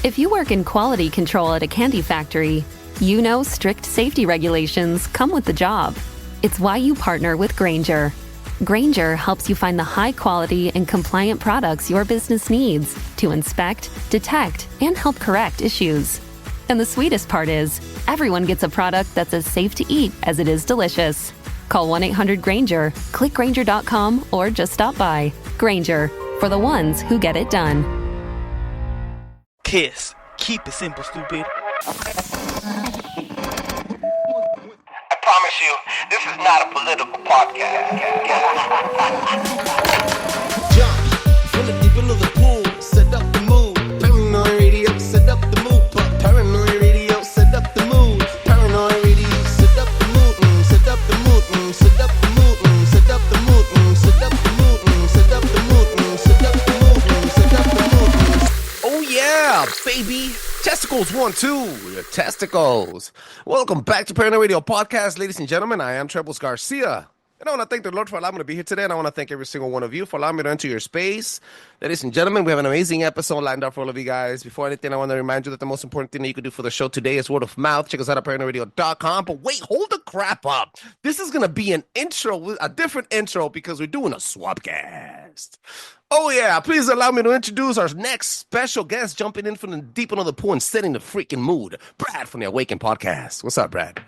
If you work in quality control at a candy factory, you know strict safety regulations come with the job. It's why you partner with Grainger. Grainger helps you find the high-quality and compliant products your business needs to inspect, detect, and help correct issues. And the sweetest part is, everyone gets a product that's as safe to eat as it is delicious. Call 1-800-GRAINGER, click Grainger.com, or just stop by. Grainger, for the ones who get it done. Kiss. Keep it simple, stupid. I promise you, this is not a political podcast. Jump, from the deep into the pool, set up the mood. Paranoid radio, set up the mood. Paranoid radio, set up the mood. Paranoid radio, set up the mood. Set up the mood. Set up the mood. Set up the mood. Set up the mood. Set up the mood. Set up the mood. Set up the mood. Oh yeah, baby. Testicles 1, 2, your testicles. Welcome back to Paranoid Radio Podcast, ladies and gentlemen. I am Trebles Garcia. And I want to thank the Lord for allowing me to be here today. And I want to thank every single one of you for allowing me to enter your space. Ladies and gentlemen, we have an amazing episode lined up for all of you guys. Before anything, I want to remind you that the most important thing that you can do for the show today is word of mouth. Check us out at paranoidradio.com. But wait, hold the crap up. This is going to be an intro, a different intro, because we're doing a swapcast. Oh yeah, please allow me to introduce our next special guest, jumping in from the deep end of the pool and setting the freaking mood. Brad from the Awakened Podcast. What's up, Brad?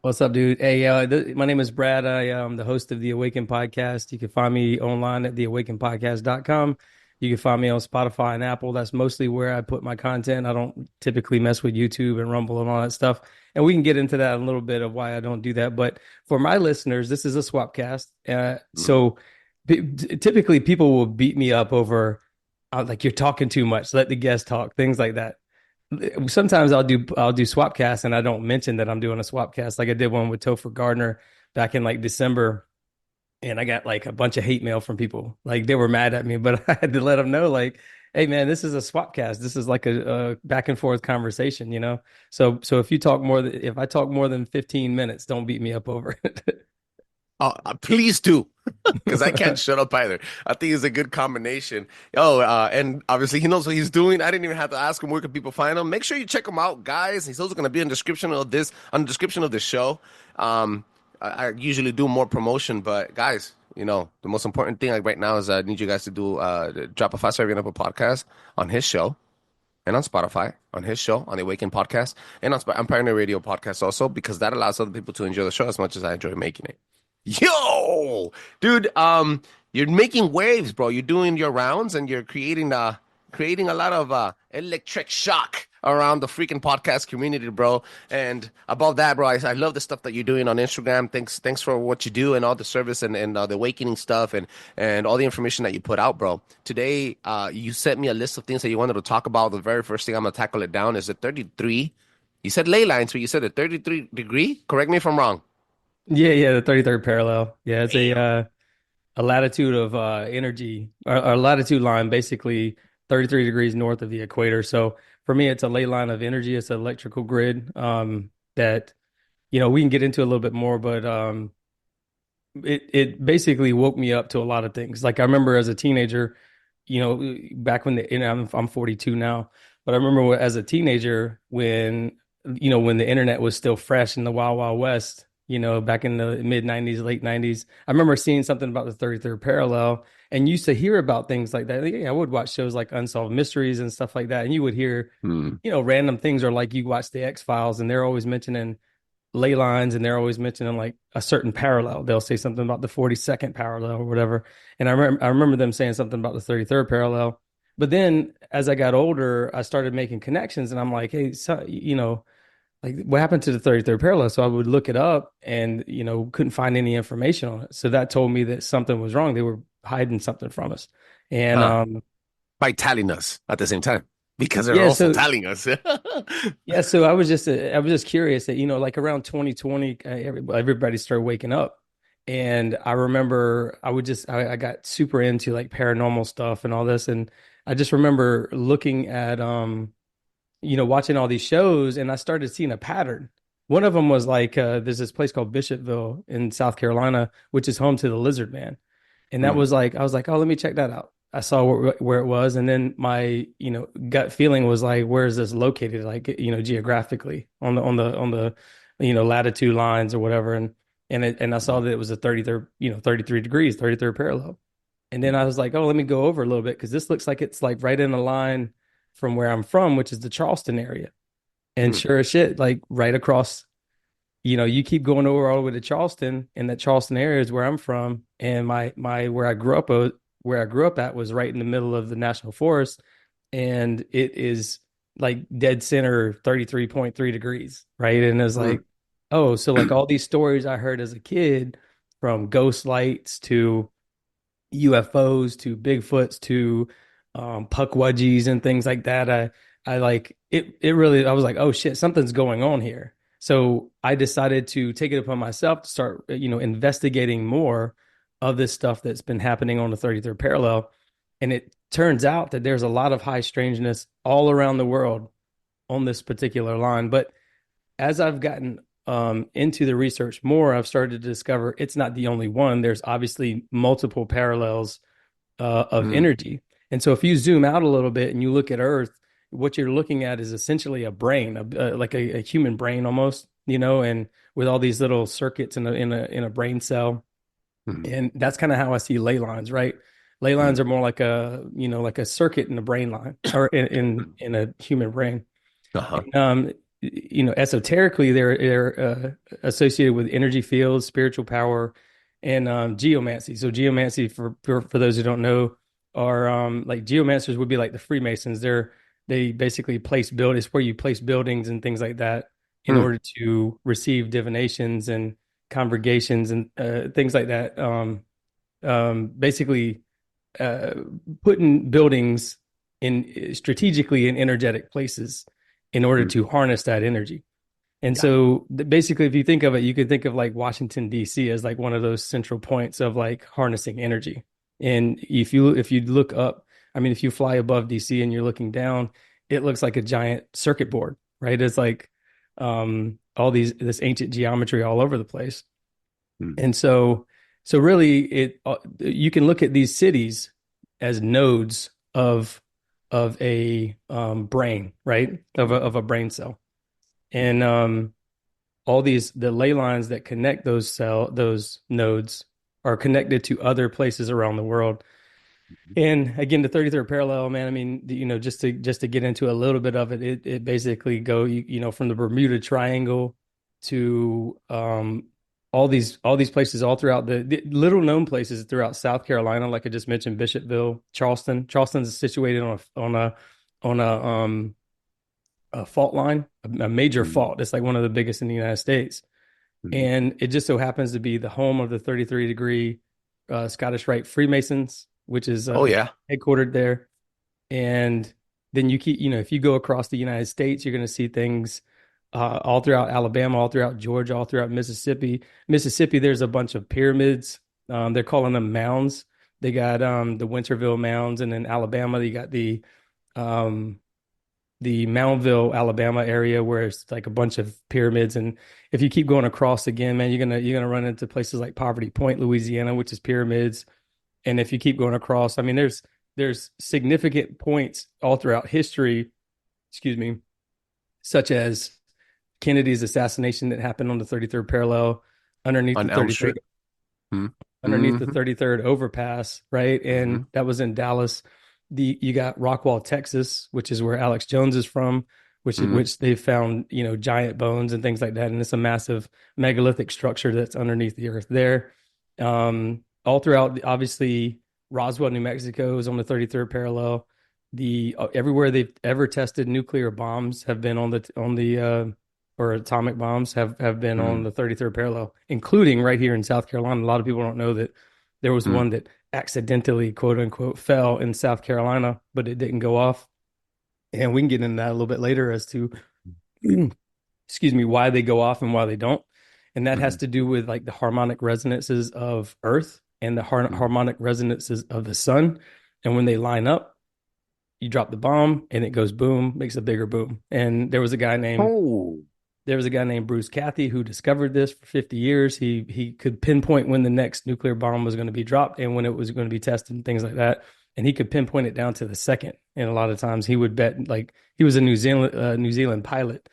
What's up, dude? Hey, my name is Brad. I am the host of the Awakened Podcast. You can find me online at theawakenedpodcast.com. You can find me on Spotify and Apple. That's mostly where I put my content. I don't typically mess with YouTube and Rumble and all that stuff. And we can get into that a little bit of why I don't do that. But for my listeners, this is a swapcast. So typically people will beat me up over like, you're talking too much, let the guest talk, things like that. Sometimes I'll do swapcasts and I don't mention that I'm doing a swapcast. Like I did one with Topher Gardner back in like December, and I got like a bunch of hate mail from people. Like they were mad at me, but I had to let them know, like, hey man, this is a swapcast. This is like a back and forth conversation, you know? So if I talk more than 15 minutes, don't beat me up over it. Please do, because I can't shut up either. I think it's a good combination. And obviously he knows what he's doing. I didn't even have to ask him where can people find him. Make sure you check him out, guys. He's also going to be in the description of this, on the description of the show. I usually do more promotion, but guys, you know, the most important thing like right now is I need you guys to do drop a 5-star rating up a podcast on his show and on Spotify, on his show, on the Awakened Podcast, and on Paranoid Radio Podcast also, because that allows other people to enjoy the show as much as I enjoy making it. Yo, dude, you're making waves, bro. You're doing your rounds and you're creating a lot of electric shock around the freaking podcast community, bro. And above that, bro, I love the stuff that you're doing on Instagram. Thanks for what you do and all the service and the awakening stuff and all the information that you put out, bro. Today, you sent me a list of things that you wanted to talk about. The very first thing I'm gonna tackle it down is the 33. You said ley lines, but you said the 33 degree. Correct me if I'm wrong. Yeah, the 33rd parallel. Yeah, it's a latitude of energy, or a latitude line, basically 33 degrees north of the equator. So for me, it's a ley line of energy. It's an electrical grid that, you know, we can get into a little bit more, but it basically woke me up to a lot of things. Like I remember as a teenager, you know, back when I'm 42 now, but I remember as a teenager when the internet was still fresh in the Wild Wild West. You know, back in the mid 90s, late 90s, I remember seeing something about the 33rd parallel and used to hear about things like that. I would watch shows like Unsolved Mysteries and stuff like that. And you would hear, you know, random things, or like you watch the X-Files and they're always mentioning ley lines and they're always mentioning like a certain parallel. They'll say something about the 42nd parallel or whatever. And I remember them saying something about the 33rd parallel. But then as I got older, I started making connections and I'm like, hey, so, you know, like what happened to the 33rd parallel? So I would look it up and, you know, couldn't find any information on it. So that told me that something was wrong. They were hiding something from us. And by telling us at the same time, because they're also telling us. Yeah. So I was just curious that, you know, like around 2020, everybody started waking up. And I remember I got super into like paranormal stuff and all this. And I just remember looking at, you know, watching all these shows, and I started seeing a pattern. One of them was like, there's this place called Bishopville in South Carolina, which is home to the Lizard Man. And that was like, I was like, oh, let me check that out. I saw where it was, and then my, gut feeling was like, where is this located? Like, geographically on the latitude lines or whatever. And I saw that it was a 33rd, 33 degrees, 33rd parallel. And then I was like, oh, let me go over a little bit because this looks like it's like right in the line from where I'm from, which is the Charleston area. And Mm. sure as shit, like right across, you keep going over all the way to Charleston, and that Charleston area is where I'm from. And my where I grew up at was right in the middle of the national forest, and it is like dead center 33.3 degrees, right? And it's Mm. like, oh, so like all these stories I heard as a kid, from ghost lights to UFOs to Bigfoots to Puckwudgies and things like that. I like it. It really. I was like, oh shit, something's going on here. So I decided to take it upon myself to start, investigating more of this stuff that's been happening on the 33rd parallel. And it turns out that there's a lot of high strangeness all around the world on this particular line. But as I've gotten into the research more, I've started to discover it's not the only one. There's obviously multiple parallels of Mm. energy. And so if you zoom out a little bit and you look at Earth, what you're looking at is essentially a brain, like a human brain almost, and with all these little circuits in a brain cell. Mm. And that's kind of how I see ley lines, right? Ley Mm. lines are more like like a circuit in the brain line or in a human brain. Uh-huh. Esoterically, they're associated with energy fields, spiritual power, and geomancy. So geomancy, for those who don't know, are like geomancers would be like the Freemasons. They basically place build. It's where you place buildings and things like that in Mm. order to receive divinations and congregations and things like that. Basically, uh, putting buildings in strategically in energetic places in order Mm. to harness that energy. And Yeah. so basically, if you think of it, you could think of like Washington, D.C. as like one of those central points of like harnessing energy. And if you look up, I mean, if you fly above D.C. and you're looking down, it looks like a giant circuit board, right? It's like all this ancient geometry all over the place. Mm. And so really you can look at these cities as nodes of a brain, right? Of a brain cell. And all the ley lines that connect those nodes are connected to other places around the world. And again, the 33rd parallel, man, I mean, just to get into a little bit of it, it basically from the Bermuda Triangle to all these places all throughout the little known places throughout South Carolina, like I just mentioned, Bishopville, Charleston. Charleston's situated on a fault line, a major Mm. fault. It's like one of the biggest in the United States. Mm. And it just so happens to be the home of the 33 degree Scottish Rite Freemasons, which is Oh yeah. headquartered there. And then if you go across the United States, you're going to see things all throughout Alabama, all throughout Georgia, all throughout Mississippi. Mississippi, there's a bunch of pyramids. They're calling them mounds. They got the Winterville mounds, and then Alabama, you got um, the Moundville, Alabama area where it's like a bunch of pyramids. And if you keep going across again, man, you're gonna run into places like Poverty Point, Louisiana, which is pyramids. And if you keep going across, I mean, there's significant points all throughout history, excuse me, such as Kennedy's assassination that happened on the 33rd parallel underneath On the Elm 33rd Street. Mm. underneath the Mhm. 33rd overpass, right? And Mhm. that was in Dallas. You got Rockwall, Texas, which is where Alex Jones is from, Mhm. which they found, giant bones and things like that. And it's a massive megalithic structure that's underneath the earth there. All throughout, obviously, Roswell, New Mexico is on the 33rd parallel. Everywhere they've ever tested nuclear bombs have been on the or atomic bombs have been on Mm. the 33rd parallel, including right here in South Carolina. A lot of people don't know that there was Mm. one that accidentally, quote unquote, fell in South Carolina, but it didn't go off. And we can get into that a little bit later as to, excuse me, why they go off and why they don't. And that has Mm. to do with like the harmonic resonances of Earth and the Mm. harmonic resonances of the sun. And when they line up, you drop the bomb and it goes boom, makes a bigger boom. And Oh. there was a guy named Bruce Cathy who discovered this for 50 years. He could pinpoint when the next nuclear bomb was going to be dropped and when it was going to be tested and things like that. and he could pinpoint it down to the second. And a lot of times he would bet, like he was a New Zealand pilot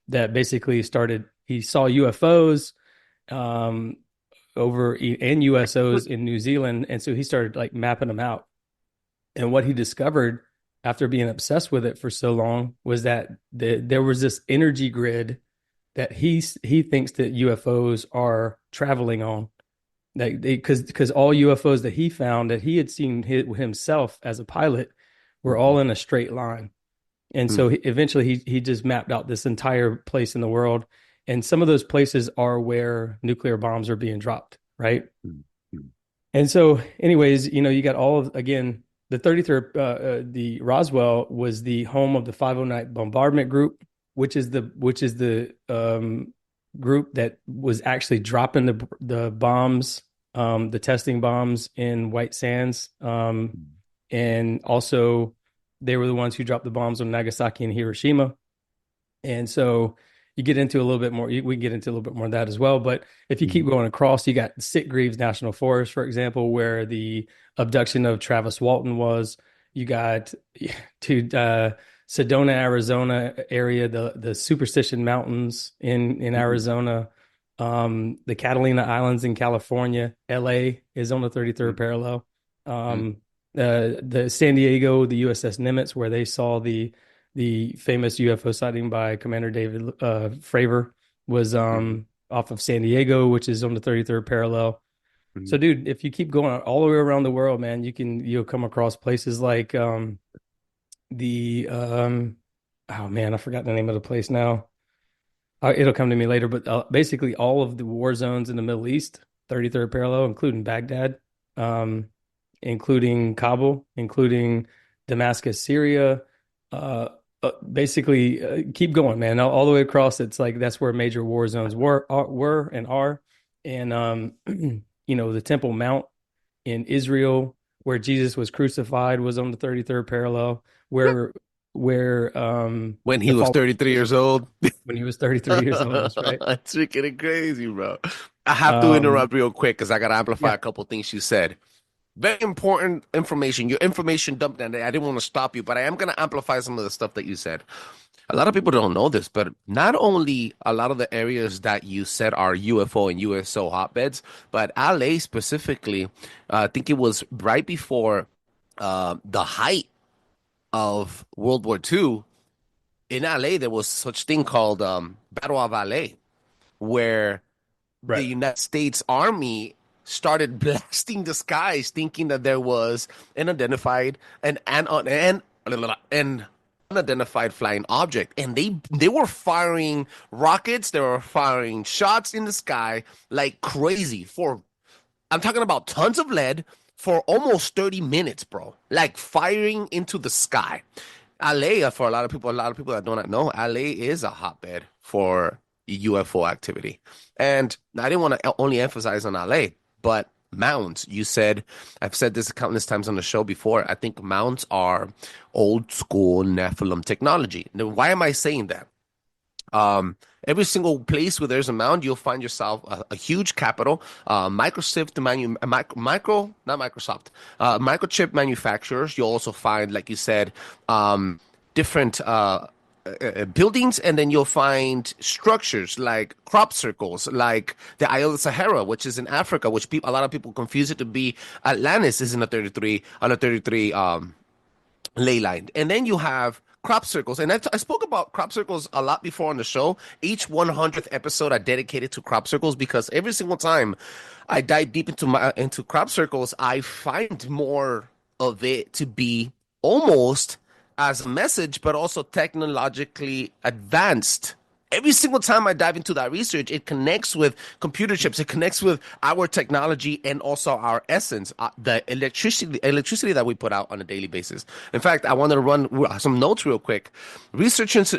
that basically started. He saw UFOs um, and USOs in New Zealand, and so he started like mapping them out. And what he discovered after being obsessed with it for so long was that there was this energy grid that he thinks that UFOs are traveling on. Like because all UFOs that he found that he had seen himself as a pilot were all in a straight line. And so eventually he just mapped out this entire place in the world. And some of those places are where nuclear bombs are being dropped, right? And so, anyways, you got all of, again, the 33rd, the Roswell was the home of the 509 bombardment group, which is the group that was actually dropping the bombs, the testing bombs in White Sands, and also they were the ones who dropped the bombs on Nagasaki and Hiroshima. And so you get into a little bit more, we can get into a little bit more of that as well. But if you keep going across, you got Sitgreaves National Forest, for example, where the abduction of Travis Walton was. You got to Sedona, Arizona area, the Superstition Mountains in Arizona, the Catalina Islands in California. LA is on the 33rd parallel. The San Diego, the USS Nimitz, where they saw the famous UFO sighting by Commander David Fravor, was off of San Diego, which is on the 33rd parallel. So, dude, if you keep going all the way around the world, man, you'll come across places like oh man, I forgot the name of the place now. It'll come to me later, but basically all of the war zones in the Middle East, 33rd parallel, including Baghdad, including Kabul, including Damascus, Syria. Basically, keep going, man. All the way across, it's like that's where major war zones were and are. And the Temple Mount in Israel, where Jesus was crucified, was on the 33rd parallel. Where when he was 33 years old. When he was 33 years old, that's right. That's freaking crazy, bro. I have to interrupt real quick because I got to amplify a couple things you said. Very important information. Your information dumped, and I didn't want to stop you, but I am going to amplify some of the stuff that you said. A lot of people don't know this, but not only a lot of the areas that you said are UFO and USO hotbeds, but LA specifically, I think it was right before the height of World War II. In LA, there was such thing called Battle of LA, where the United States Army started blasting the skies, thinking that there was an unidentified flying object, and they were firing rockets, they were firing shots in the sky like crazy. I'm talking about tons of lead for almost 30 minutes, bro. Like firing into the sky. LA, for a lot of people that do not know, LA is a hotbed for UFO activity. And I didn't want to only emphasize on LA, but mounds. You said, I've said this countless times on the show before, I think mounds are old school Nephilim technology. Now, why am I saying that? Every single place where there's a mound, you'll find yourself a huge capital, microchip manufacturers. You'll also find, like you said, different buildings, and then you'll find structures like crop circles, like the Isle of Sahara, which is in Africa, which a lot of people confuse it to be Atlantis, is in a 33 ley line. And then you have crop circles, and I spoke about crop circles a lot before on the show. Each 100th episode I dedicated to crop circles, because every single time I dive deep into crop circles, I find more of it to be almost as a message, but also technologically advanced. Every single time I dive into that research, it connects with computer chips. It connects with our technology and also our essence, the electricity that we put out on a daily basis. In fact, I wanted to run some notes real quick. Researchers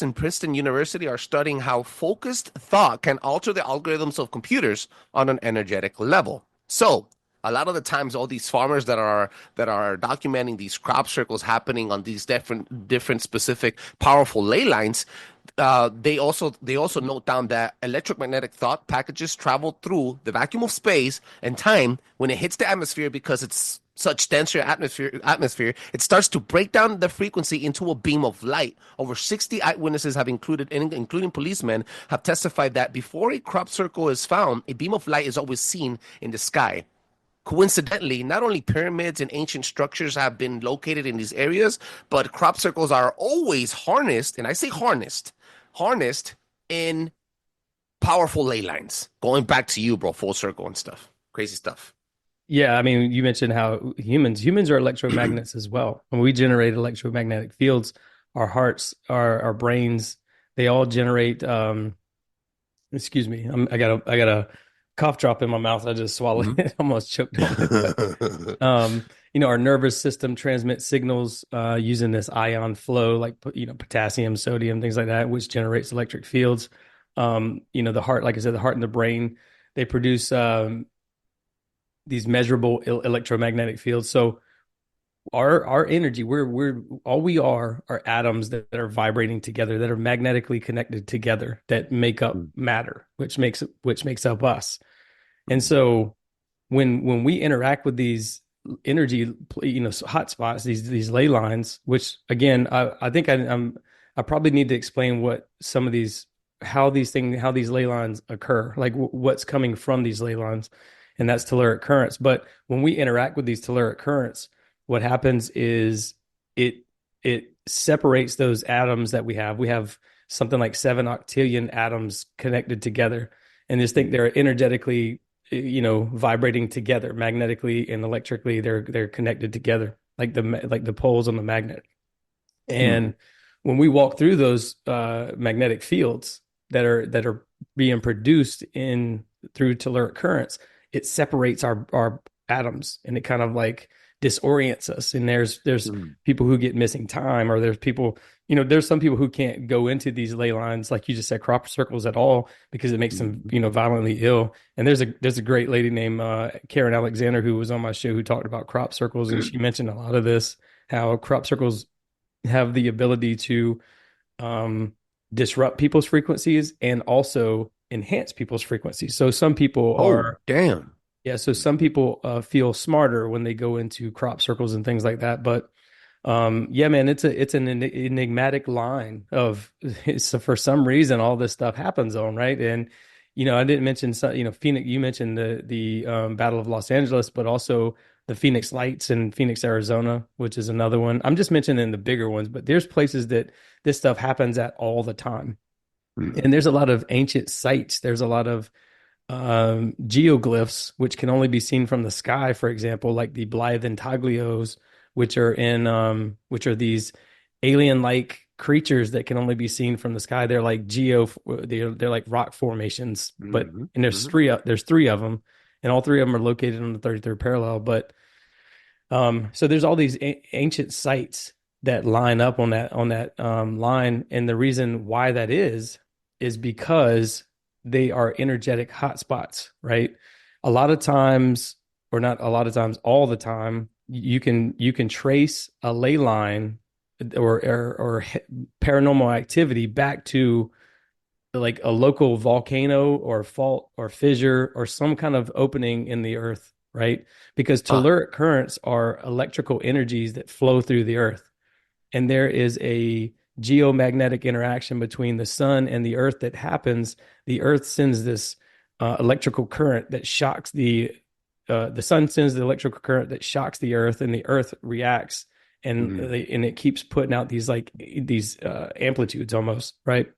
in Princeton University are studying how focused thought can alter the algorithms of computers on an energetic level. So, a lot of the times, all these farmers that are documenting these crop circles happening on these different specific powerful ley lines, they also note down that electromagnetic thought packages travel through the vacuum of space and time when it hits the atmosphere, because it's such denser atmosphere, it starts to break down the frequency into a beam of light. Over 60 eyewitnesses have including policemen, have testified that before a crop circle is found, a beam of light is always seen in the sky. Coincidentally, not only pyramids and ancient structures have been located in these areas, but crop circles are always harnessed, and I say harnessed in powerful ley lines. Going back to you, bro, full circle and stuff. Crazy stuff. Yeah, I mean, you mentioned how humans are electromagnets as well. When we generate electromagnetic fields, our hearts, our brains, they all generate. Excuse me, I got a cough drop in my mouth. I just swallowed it, almost choked on it. But, our nervous system transmits signals using this ion flow, like potassium, sodium, things like that, which generates electric fields. The heart, like I said, the heart and the brain, they produce these measurable electromagnetic fields. So our energy, we're all we are atoms that are vibrating together, that are magnetically connected together, that make up matter, which makes up us. And so when we interact with these energy, hotspots, these ley lines, which again, I think I probably need to explain what some of these, how these ley lines occur, like what's coming from these ley lines, and that's telluric currents. But when we interact with these telluric currents, what happens is it separates those atoms that we have. We have something like 7 octillion atoms connected together, and just think they're energetically, vibrating together, magnetically and electrically. They're connected together like the poles on the magnet. And when we walk through those magnetic fields that are being produced through telluric currents, it separates our atoms, and it kind of like disorients us. And there's people who get missing time, or there's people, there's some people who can't go into these ley lines, like you just said, crop circles at all, because it makes them, violently ill. And there's a great lady named Karen Alexander who was on my show, who talked about crop circles, and she mentioned a lot of this, how crop circles have the ability to disrupt people's frequencies and also enhance people's frequencies. So some people so some people feel smarter when they go into crop circles and things like that. But yeah, man, it's an enigmatic line of, so for some reason all this stuff happens on, right? And I didn't mention Phoenix. You mentioned the Battle of Los Angeles, but also the Phoenix Lights in Phoenix, Arizona, which is another one. I'm just mentioning the bigger ones, but there's places that this stuff happens at all the time. And there's a lot of ancient sites. There's a lot of geoglyphs, which can only be seen from the sky. For example, like the Blythe intaglios, which are these alien-like creatures that can only be seen from the sky. They're like they're like rock formations, but and there's three of them, and all three of them are located on the 33rd parallel. But so there's all these ancient sites that line up on that line, and the reason why that is because they are energetic hotspots, right? A lot of times, or not a lot of times, all the time, you can trace a ley line or paranormal activity back to like a local volcano or fault or fissure or some kind of opening in the earth, right? Because telluric currents are electrical energies that flow through the earth. And there is a geomagnetic interaction between the sun and the earth that happens. The earth sends this electrical current that shocks the sun sends the electrical current that shocks the earth, and the earth reacts, and and it keeps putting out these amplitudes almost, right?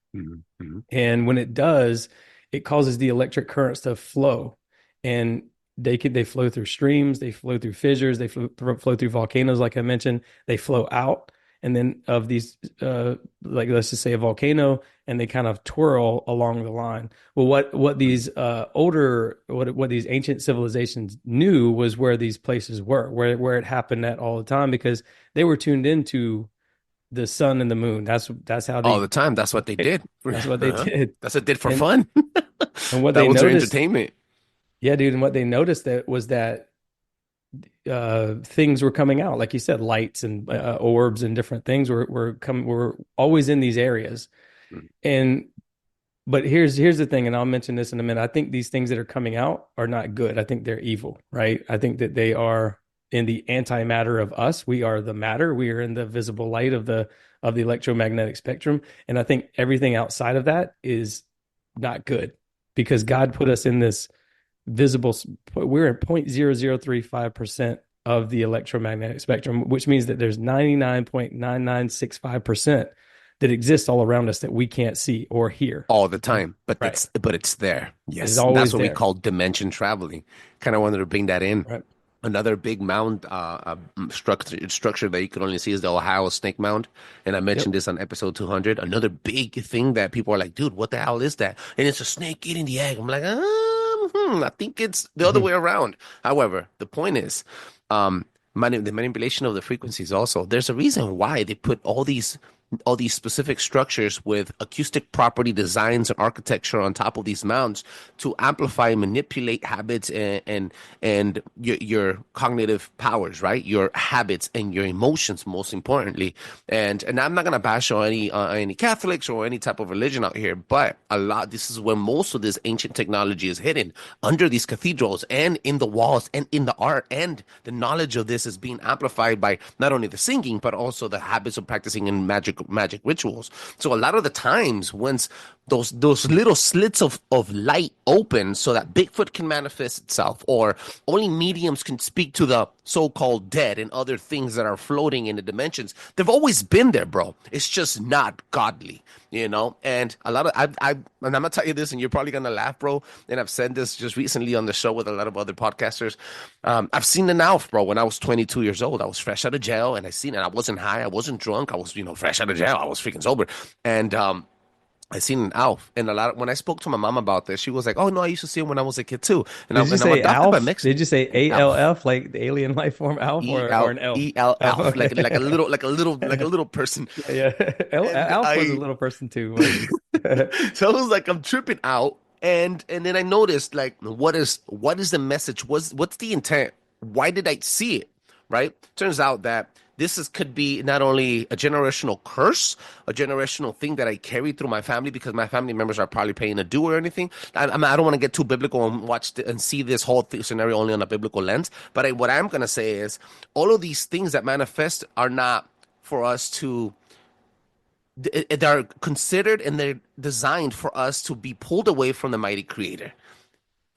And when it does, it causes the electric currents to flow, and they flow through streams, they flow through fissures, they flow through volcanoes, like I mentioned, they flow out. And then of these, like let's just say a volcano, and they kind of twirl along the line. Well, what these what these ancient civilizations knew was where these places were, where it happened at all the time, because they were tuned into the sun and the moon. That's how they all the time. That's what they did. That's what they did. That's what they did for fun. And what that they was noticed, their entertainment. Yeah, dude. And what they noticed was that things were coming out, like you said, lights and orbs and different things were always in these areas. But here's the thing, and I'll mention this in a minute. I think these things that are coming out are not good. I think they're evil, right? I think that they are in the antimatter of us. We are the matter. We are in the visible light of the electromagnetic spectrum. And I think everything outside of that is not good, because God put us in this visible, we're at 0.0035% of the electromagnetic spectrum, which means that there's 99.9965% that exists all around us that we can't see or hear all the time, but Right. it's there. It's Yes, and that's always what we there. call dimension traveling. Kind of wanted to bring that in. Right. Another big mound structure that you can only see is the Ohio Snake Mound, and I mentioned Yep. this on episode 200. Another big thing that people are like, dude, what the hell is that? And it's a snake eating the egg. I'm like, I think it's the other way around. However, the point is, the manipulation of the frequencies. Also, there's a reason why they put all these specific structures with acoustic property designs and architecture on top of these mounds to amplify and manipulate habits and your cognitive powers, right? Your habits and your emotions, most importantly. And I'm not gonna bash on any Catholics or any type of religion out here, but this is where most of this ancient technology is hidden, under these cathedrals and in the walls and in the art, and the knowledge of this is being amplified by not only the singing but also the habits of practicing in magic rituals. So a lot of the times, once those little slits of light open so that Bigfoot can manifest itself, or only mediums can speak to the so-called dead and other things that are floating in the dimensions, they've always been there, bro. It's just not godly, you know. And a lot of and I'm gonna tell you this, and you're probably gonna laugh, bro. And I've said this just recently on the show with a lot of other podcasters. I've seen an elf, bro. When I was 22 years old, I was fresh out of jail, and I seen it. I wasn't high, I wasn't drunk, I was, fresh out of jail. I was freaking sober, and I seen an Alf, and when I spoke to my mom about this, she was like, "Oh no, I used to see him when I was a kid too." And Did you I'm say adopted by Alf? Mexican. Did you say Alf. ALF, like the alien life form Alf, E or L an elf? E L Elf, Alf, okay. like a little person. Yeah, And Alf was a little person too. so I was like, I'm tripping out, and then I noticed, like, what is the message? What's the intent? Why did I see it? Right? Turns out that could be not only a generational curse, a generational thing that I carry through my family, because my family members are probably paying a due or anything. I don't want to get too biblical and and see this whole scenario only on a biblical lens. But what I'm going to say is, all of these things that manifest are not for us to. They're considered and they're designed for us to be pulled away from the mighty Creator.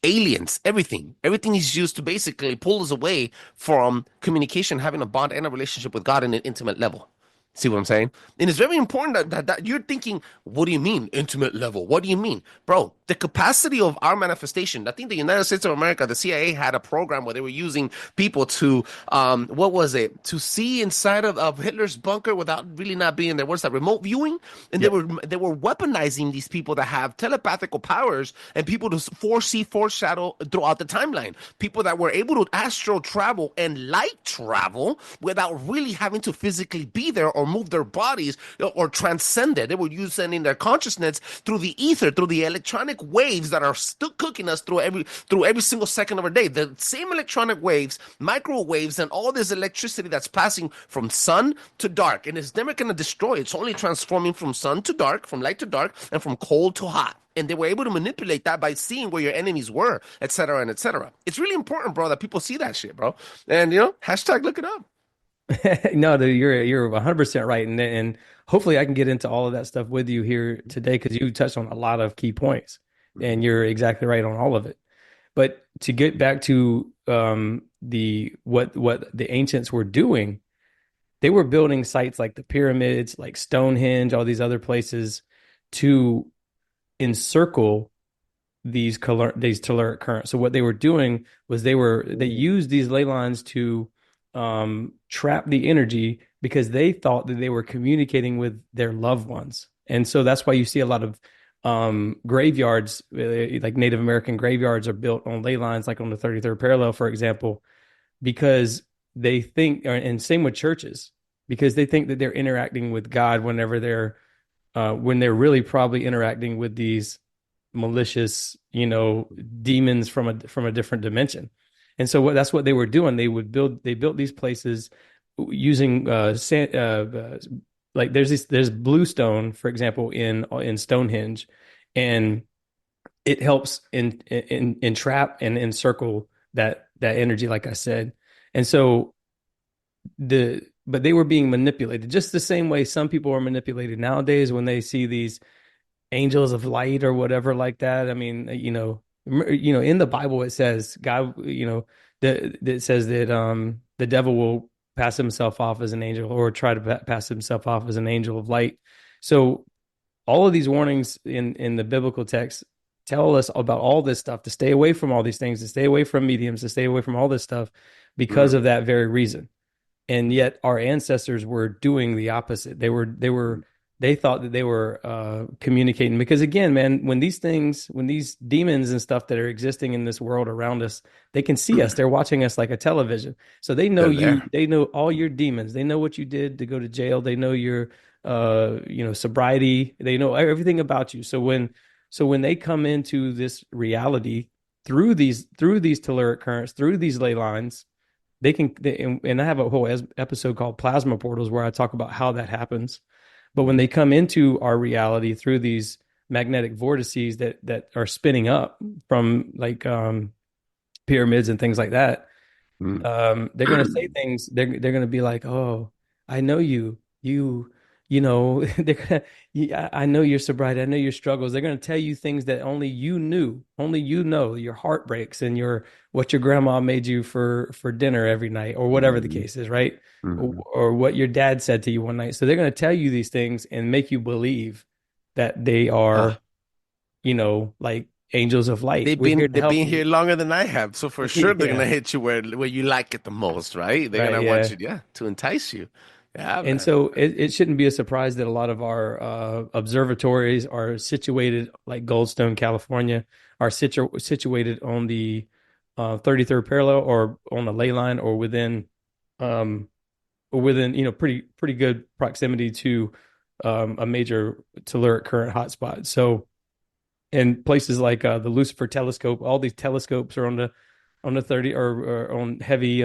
Aliens, everything is used to basically pull us away from communication, having a bond and a relationship with God in an intimate level. See what I'm saying? And it's very important that you're thinking, what do you mean intimate level? What do you mean? Bro, the capacity of our manifestation. I think the United States of America, the CIA had a program where they were using people to, what was it? To see inside of Hitler's bunker without really not being there. What's that? Remote viewing? And Yep. they were weaponizing these people that have telepathical powers and people to foreshadow throughout the timeline. People that were able to astral travel and light travel without really having to physically be there or move their bodies or transcend it. They were using their consciousness through the ether, through the electronic waves that are still cooking us through every single second of our day. The same electronic waves, microwaves, and all this electricity that's passing from sun to dark, and it's never going to destroy. It's only transforming from sun to dark, from light to dark, and from cold to hot. And they were able to manipulate that by seeing where your enemies were, et cetera, and et cetera. It's really important, bro, that people see that shit, bro. And, hashtag look it up. No, dude, you're 100% right, and hopefully I can get into all of that stuff with you here today, because you touched on a lot of key points, and you're exactly right on all of it. But to get back to the what the ancients were doing, they were building sites like the pyramids, like Stonehenge, all these other places to encircle these telluric currents. So what they were doing was they used these ley lines to trap the energy, because they thought that they were communicating with their loved ones. And so that's why you see a lot of graveyards, like Native American graveyards, are built on ley lines, like on the 33rd parallel, for example, because they think, and same with churches, because they think that they're interacting with God whenever when they're really probably interacting with these malicious, demons from a different dimension. And so that's what they were doing. They built these places using sand, like there's bluestone, for example, in Stonehenge, and it helps entrap and encircle that energy, like I said. And so but they were being manipulated just the same way some people are manipulated nowadays when they see these angels of light or whatever like that. I mean, in the Bible it says God, that it says that the devil will pass himself off as an angel or try to pass himself off as an angel of light. So all of these warnings in the biblical text tell us about all this stuff, to stay away from all these things, to stay away from mediums, to stay away from all this stuff because of that very reason. And yet our ancestors were doing the opposite. They thought that they were communicating, because again, man, when these demons and stuff that are existing in this world around us, they can see us. They're watching us like a television. So they know They're you, there. they know all your demons. They know what you did to go to jail. They know your sobriety. They know everything about you. So when they come into this reality through these telluric currents, through these ley lines, and I have a whole episode called Plasma Portals where I talk about how that happens. But when they come into our reality through these magnetic vortices that are spinning up from like pyramids and things like that, Mm. they're going to say things. They're going to be like, "Oh, I know you. You know, they're gonna, I know your sobriety. I know your struggles. They're going to tell you things that only you knew. Only you know your heartbreaks and what your grandma made you for dinner every night, or whatever the Mhm. case is, right? Mhm. Or what your dad said to you one night. So they're going to tell you these things and make you believe that they Ah, are, like angels of light. We're here to they've help been you. here longer than I have, so for sure they're Yeah. gonna hit you where you like it the most, right? They're Right. gonna want Yeah. you, yeah, to entice you. Yeah, And man. so it shouldn't be a surprise that a lot of our observatories are situated, like Goldstone, California, are situated on the 33rd parallel, or on the ley line, um, or within pretty good proximity to a major telluric current hotspot. So, and places like the Lucifer telescope, all these telescopes are on the 30, or on heavy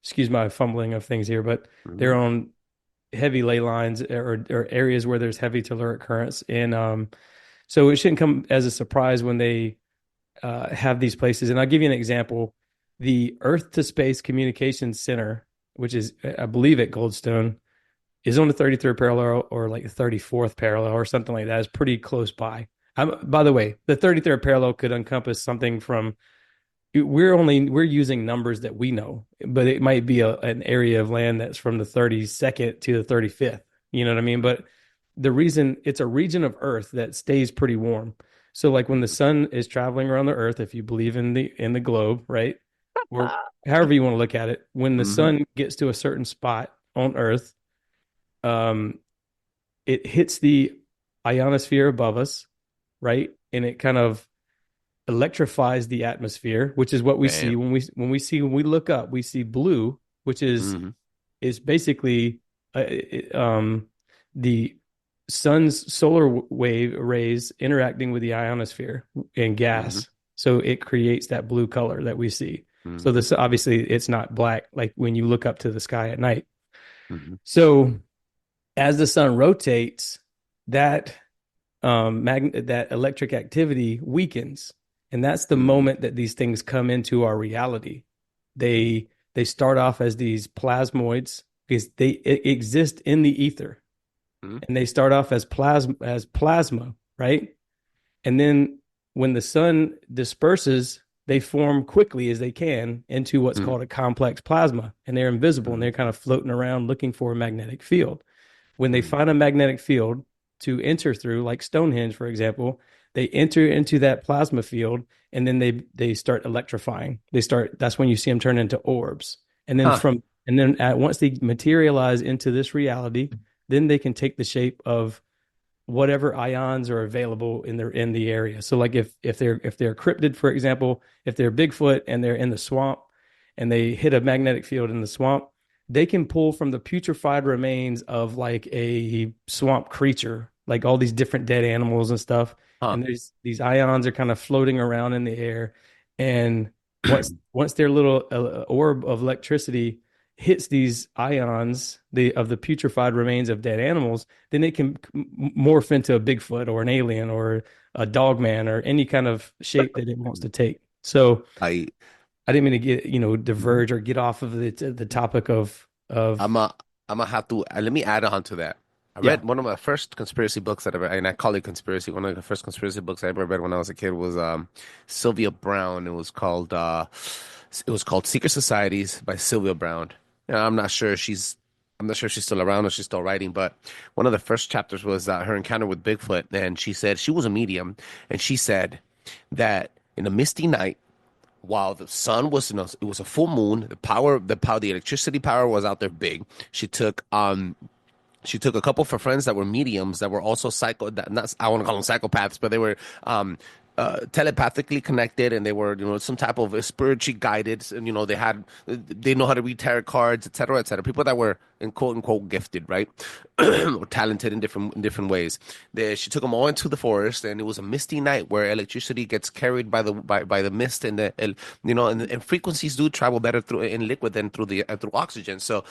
excuse my fumbling of things here, but they're Mhm. on heavy ley lines, or areas where there's heavy telluric currents. And so it shouldn't come as a surprise when they have these places. And I'll give you an example. The Earth to Space Communications Center, which is, I believe, at Goldstone, is on the 33rd parallel, or like the 34th parallel, or something like that. It's pretty close by. By the way, the 33rd parallel could encompass something from, we're using numbers that we know, but it might be an area of land that's from the 32nd to the 35th. You know what I mean? But the reason, it's a region of Earth that stays pretty warm. So like when the sun is traveling around the Earth, if you believe in the globe, right? Or however you want to look at it, when the Mhm. sun gets to a certain spot on Earth, um, it hits the ionosphere above us, right? And it kind of electrifies the atmosphere, which is what we see Bam. when we look up. We see blue, which Mhm. is basically the sun's solar wave rays interacting with the ionosphere and Mhm. gas. So it creates that blue color that we see. So Mhm. this, obviously, it's not black like when you look up to the sky at night. Mhm. So as the sun rotates, that that electric activity weakens, and that's the Mhm. moment that these things come into our reality. They start off as these plasmoids because they exist in the ether, Mhm. and they start off as plasma, right? And then when the sun disperses, they form quickly as they can into what's Mhm. called a complex plasma, and they're invisible, and Mhm. they're kind of floating around looking for a magnetic field. When they Mhm. find a magnetic field to enter through, like Stonehenge, for example, they enter into that plasma field, and then they start electrifying. That's when you see them turn into orbs. And then Huh. once they materialize into this reality, then they can take the shape of whatever ions are available in the area. So like if they're cryptid, for example, if they're Bigfoot and they're in the swamp and they hit a magnetic field in the swamp, they can pull from the putrefied remains of like a swamp creature, like all these different dead animals and stuff. Huh. And there's these ions are kind of floating around in the air. And once their little orb of electricity hits these ions, of the putrefied remains of dead animals, then it can morph into a Bigfoot or an alien or a dog man or any kind of shape that it wants to take. So I I didn't mean to diverge or get off of the topic of I'm gonna have to let me add on to that. I yeah. read one of my first conspiracy books that I read, and I call it conspiracy. One of the first conspiracy books I ever read when I was a kid was Sylvia Brown. It was called Secret Societies by Sylvia Brown. Now, I'm not sure if she's still around or she's still writing, but one of the first chapters was her encounter with Bigfoot, and she said she was a medium, and she said that in a misty night, while the sun was, it was a full moon, the electricity power was out there big. She took a couple of her friends that were mediums that were also I want to call them psychopaths, but they were telepathically connected, and they were, some type of spiritually guided, and they know how to read tarot cards, et cetera, et cetera. People that were in quote unquote gifted, right, or talented in different ways. She took them all into the forest, and it was a misty night where electricity gets carried by the mist, and and frequencies do travel better through in liquid than through oxygen. So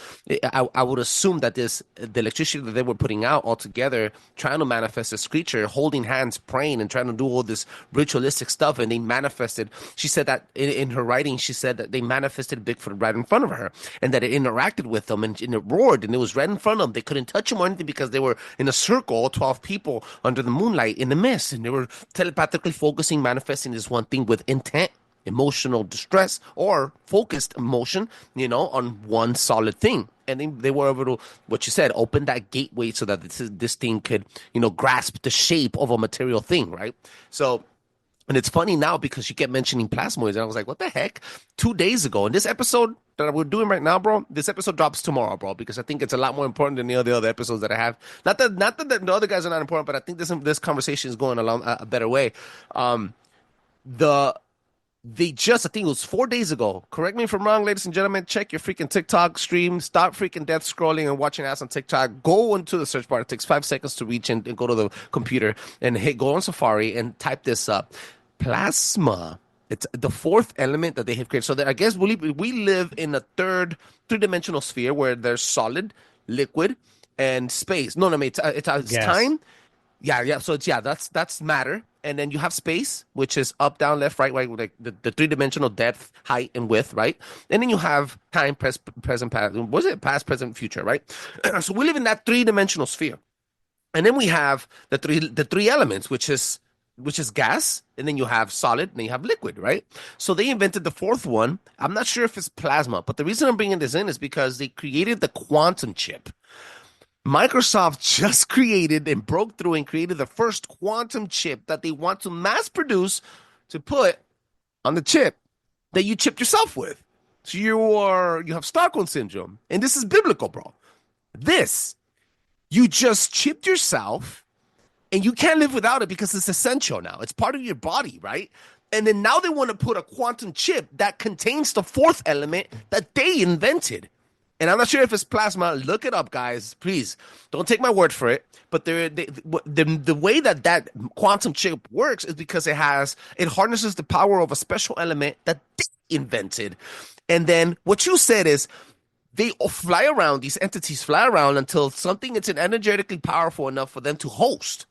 I would assume that the electricity that they were putting out altogether, trying to manifest this creature, holding hands, praying, and trying to do all this ritualistic stuff, and they manifested. She said that in her writing, she said that they manifested Bigfoot right in front of her, and that it interacted with them, and it roared, and it was right in front of them. They couldn't touch him or anything because they were in a circle, 12 people under the moonlight in the mist, and they were telepathically focusing, manifesting this one thing with intent, emotional distress, or focused emotion, on one solid thing. And they were able to, what you said, open that gateway so that this thing could, grasp the shape of a material thing, right? So, and it's funny now because you kept mentioning plasmoids, and I was like, what the heck? 2 days ago, in this episode that we're doing right now, bro, this episode drops tomorrow, bro, because I think it's a lot more important than the other episodes that I have. Not that the other guys are not important, but I think this conversation is going along a better way. I think it was 4 days ago. Correct me if I'm wrong, ladies and gentlemen. Check your freaking TikTok stream. Stop freaking death scrolling and watching ads on TikTok. Go into the search bar. It takes 5 seconds to reach and go to the computer and go on Safari and type this up. Plasma. It's the fourth element that they have created. So that I guess we live in a three-dimensional sphere where there's solid, liquid, and space. No, it's time. Yeah. So that's matter. And then you have space, which is up, down, left, right, like the three-dimensional depth, height, and width, right? And then you have time, present, past. Was it past, present, future, right? So we live in that three-dimensional sphere. And then we have the three elements, which is gas, and then you have solid, and then you have liquid, right? So they invented the fourth one. I'm not sure if it's plasma, but the reason I'm bringing this in is because they created the quantum chip. Microsoft just created and broke through and created the first quantum chip that they want to mass produce to put on the chip that you chipped yourself with. So you have Stockholm syndrome, and this is biblical, bro. You just chipped yourself, and you can't live without it because it's essential now. It's part of your body, right? And then now they want to put a quantum chip that contains the fourth element that they invented. And I'm not sure if it's plasma. Look it up, guys. Please don't take my word for it. But the way that quantum chip works is because it harnesses the power of a special element that they invented. And then what you said is they fly around. These entities fly around until something is energetically powerful enough for them to host.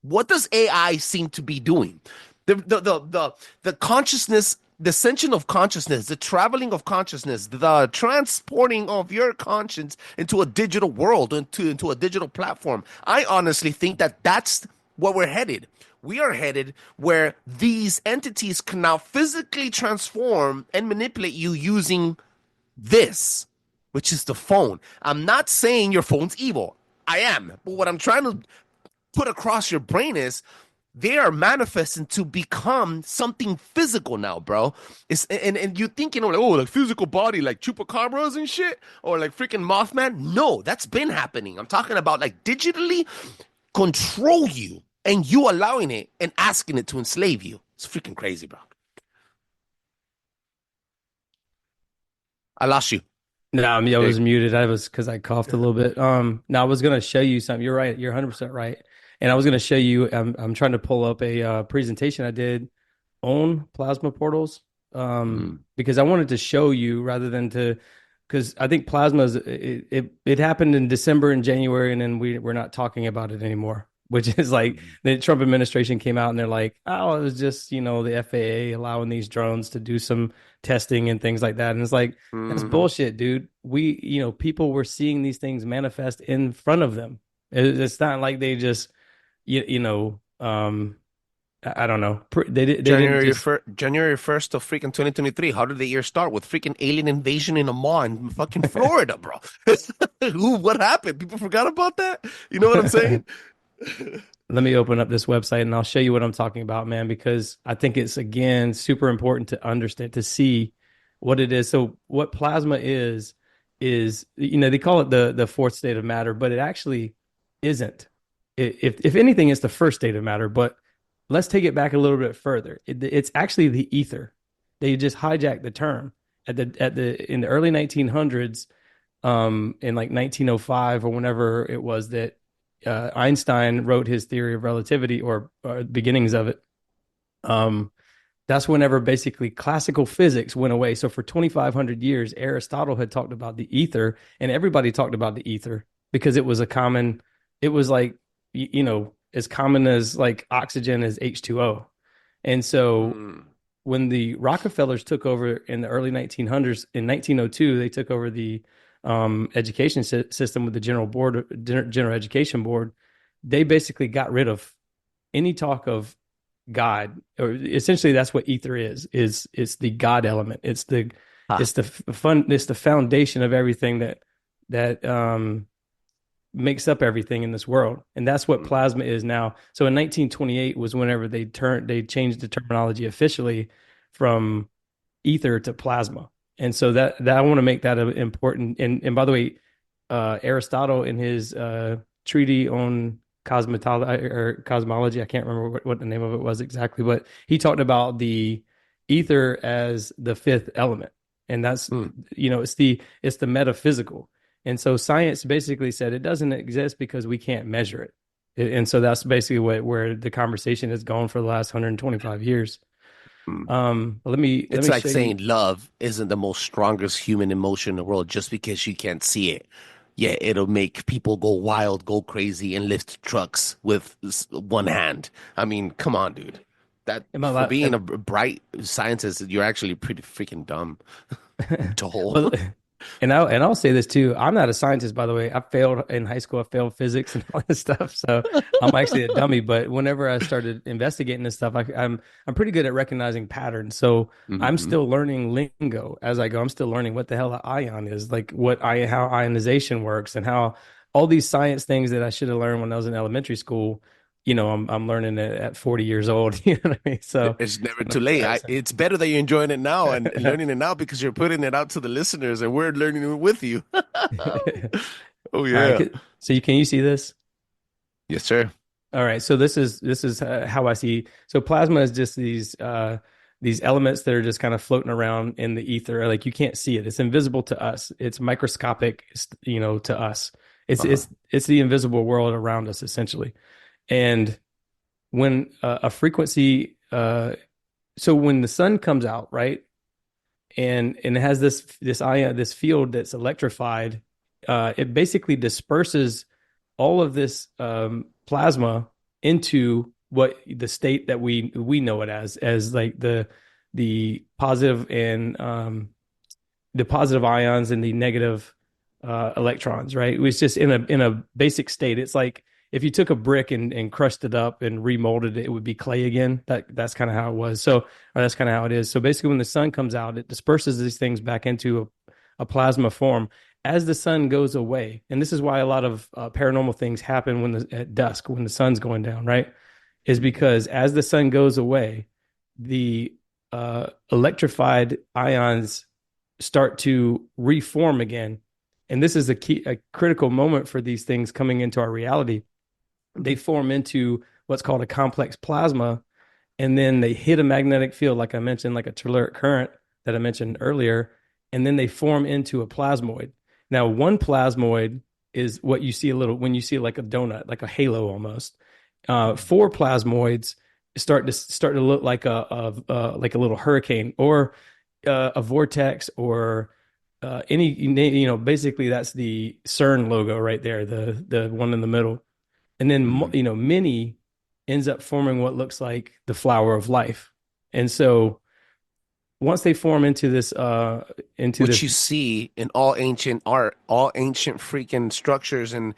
What does AI seem to be doing? The consciousness. The ascension of consciousness, the traveling of consciousness, the transporting of your conscience into a digital world, into a digital platform. I honestly think that that's where we're headed. We are headed where these entities can now physically transform and manipulate you using this, which is the phone. I'm not saying your phone's evil. I am. But what I'm trying to put across your brain is they are manifesting to become something physical now, bro. And you think, like physical body, like chupacabras and shit, or like freaking Mothman. No, that's been happening. I'm talking about like digitally control you and you allowing it and asking it to enslave you. It's freaking crazy, bro. I lost you. No, I was muted. I was because I coughed a little bit. Now I was gonna show you something. You're right. You're 100% right. And I was gonna show you. I'm trying to pull up a presentation I did on plasma portals. Because I wanted to show you rather than because I think plasma it happened in December and January, and then we're not talking about it anymore. which is like the Trump administration came out and they're like, oh, it was just, the FAA allowing these drones to do some testing and things like that. And it's like, that's Mhm. bullshit, dude. People were seeing these things manifest in front of them. It's not like they just, I don't know. They didn't just, January 1st of freaking 2023. How did the year start? With freaking alien invasion in a mall in fucking Florida, bro. Ooh, what happened? People forgot about that? You know what I'm saying? let me open up this website and I'll show you what I'm talking about, man, because I think it's again super important to understand, to see what it is. So what plasma is, they call it the fourth state of matter, but it actually isn't. If anything, it's the first state of matter. But let's take it back a little bit further. It's actually the ether. They just hijacked the term in the early 1900s, in like 1905 or whenever it was that Einstein wrote his theory of relativity, or beginnings of it. That's whenever basically classical physics went away. So for 2,500 years, Aristotle had talked about the ether, and everybody talked about the ether because it was like, as common as like oxygen as H2O. And so Mm. when the Rockefellers took over in the early 1900s, in 1902, they took over the education system with the General Education Board. They basically got rid of any talk of God, or essentially that's what ether is it's the God element. Huh. It's the foundation of everything that makes up everything in this world. And that's what Mm. plasma is now. So in 1928 was whenever they changed the terminology officially from ether to plasma. And so that I want to make that important. And by the way, Aristotle in his treaty on cosmology, I can't remember what the name of it was exactly, but he talked about the ether as the fifth element. And that's, Mm. it's the metaphysical. And so science basically said it doesn't exist because we can't measure it. And so that's basically where the conversation has gone for the last 125 years. Mm. Let It's me like show you. saying love isn't the most strongest human emotion in the world just because you can't see it. Yeah, it'll make people go wild, go crazy, and lift trucks with one hand. I mean, come on, dude. That Am I for being allowed- a bright scientist, you're actually pretty freaking dumb, dull. well, and I'll say this too. I'm not a scientist, by the way. I failed in high school. I failed physics and all this stuff. So I'm actually a dummy. But whenever I started investigating this stuff, I'm pretty good at recognizing patterns. So I'm Hmm. still learning lingo as I go. I'm still learning what the hell an ion is, like how ionization works, and how all these science things that I should have learned when I was in elementary school. I'm learning it at 40 years old. You know what I mean? So It's never too late. It's better that you're enjoying it now and learning it now because you're putting it out to the listeners and we're learning it with you. Oh All right. yeah. So can you see this? Yes, sir. All right. So this is how I see. So plasma is just these elements that are just kind of floating around in the ether. Like you can't see it. It's invisible to us. It's microscopic, to us. It's Uh-huh. it's it's the invisible world around us essentially. And when a frequency, so when the sun comes out, right, and it has this field that's electrified, it basically disperses all of this plasma into what the state that we know it as like the positive and the positive ions and the negative electrons, right? It was just in a basic state. It's like if you took a brick and crushed it up and remolded it, it would be clay again. That's kind of how it was. So, or that's kind of how it is. So basically, when the sun comes out, it disperses these things back into a plasma form. As the sun goes away, and this is why a lot of paranormal things happen at dusk when the sun's going down, right? Is because as the sun goes away, the electrified ions start to reform again. And this is a critical moment for these things coming into our reality. They form into what's called a complex plasma, and then they hit a magnetic field, like I mentioned, like a telluric current that I mentioned earlier, and then they form into a plasmoid. Now, one plasmoid is what you see when you see like a donut, like a halo almost. Four plasmoids start to look like like a little hurricane or a vortex or basically that's the CERN logo right there, the one in the middle. And then, Mhm. many ends up forming what looks like the flower of life. And so once they form into Which this you see in all ancient art, all ancient freaking structures and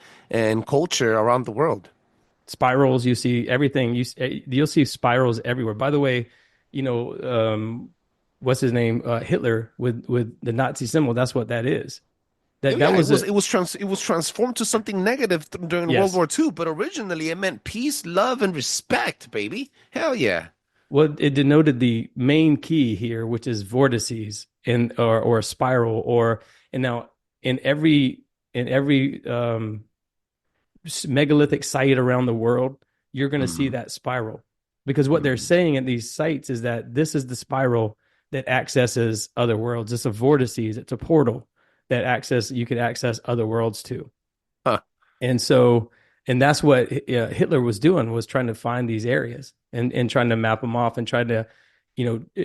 culture around the world. spirals, you see everything. You'll see spirals everywhere. By the way, what's his name? Hitler with the Nazi symbol. That's what that is. That Yeah, was a it was transformed to something negative during World yes. War II, but originally it meant peace, love, and respect, baby. Hell yeah. Well, it denoted the main key here, which is vortices or a spiral or and now in every megalithic site around the world, you're going to see Hmm. that spiral. Because what they're Hmm. saying at these sites is that this is the spiral that accesses other worlds. It's a vortices, it's a portal that you could access other worlds to. Huh. And so, and that's what Hitler was doing, was trying to find these areas and trying to map them off and trying to,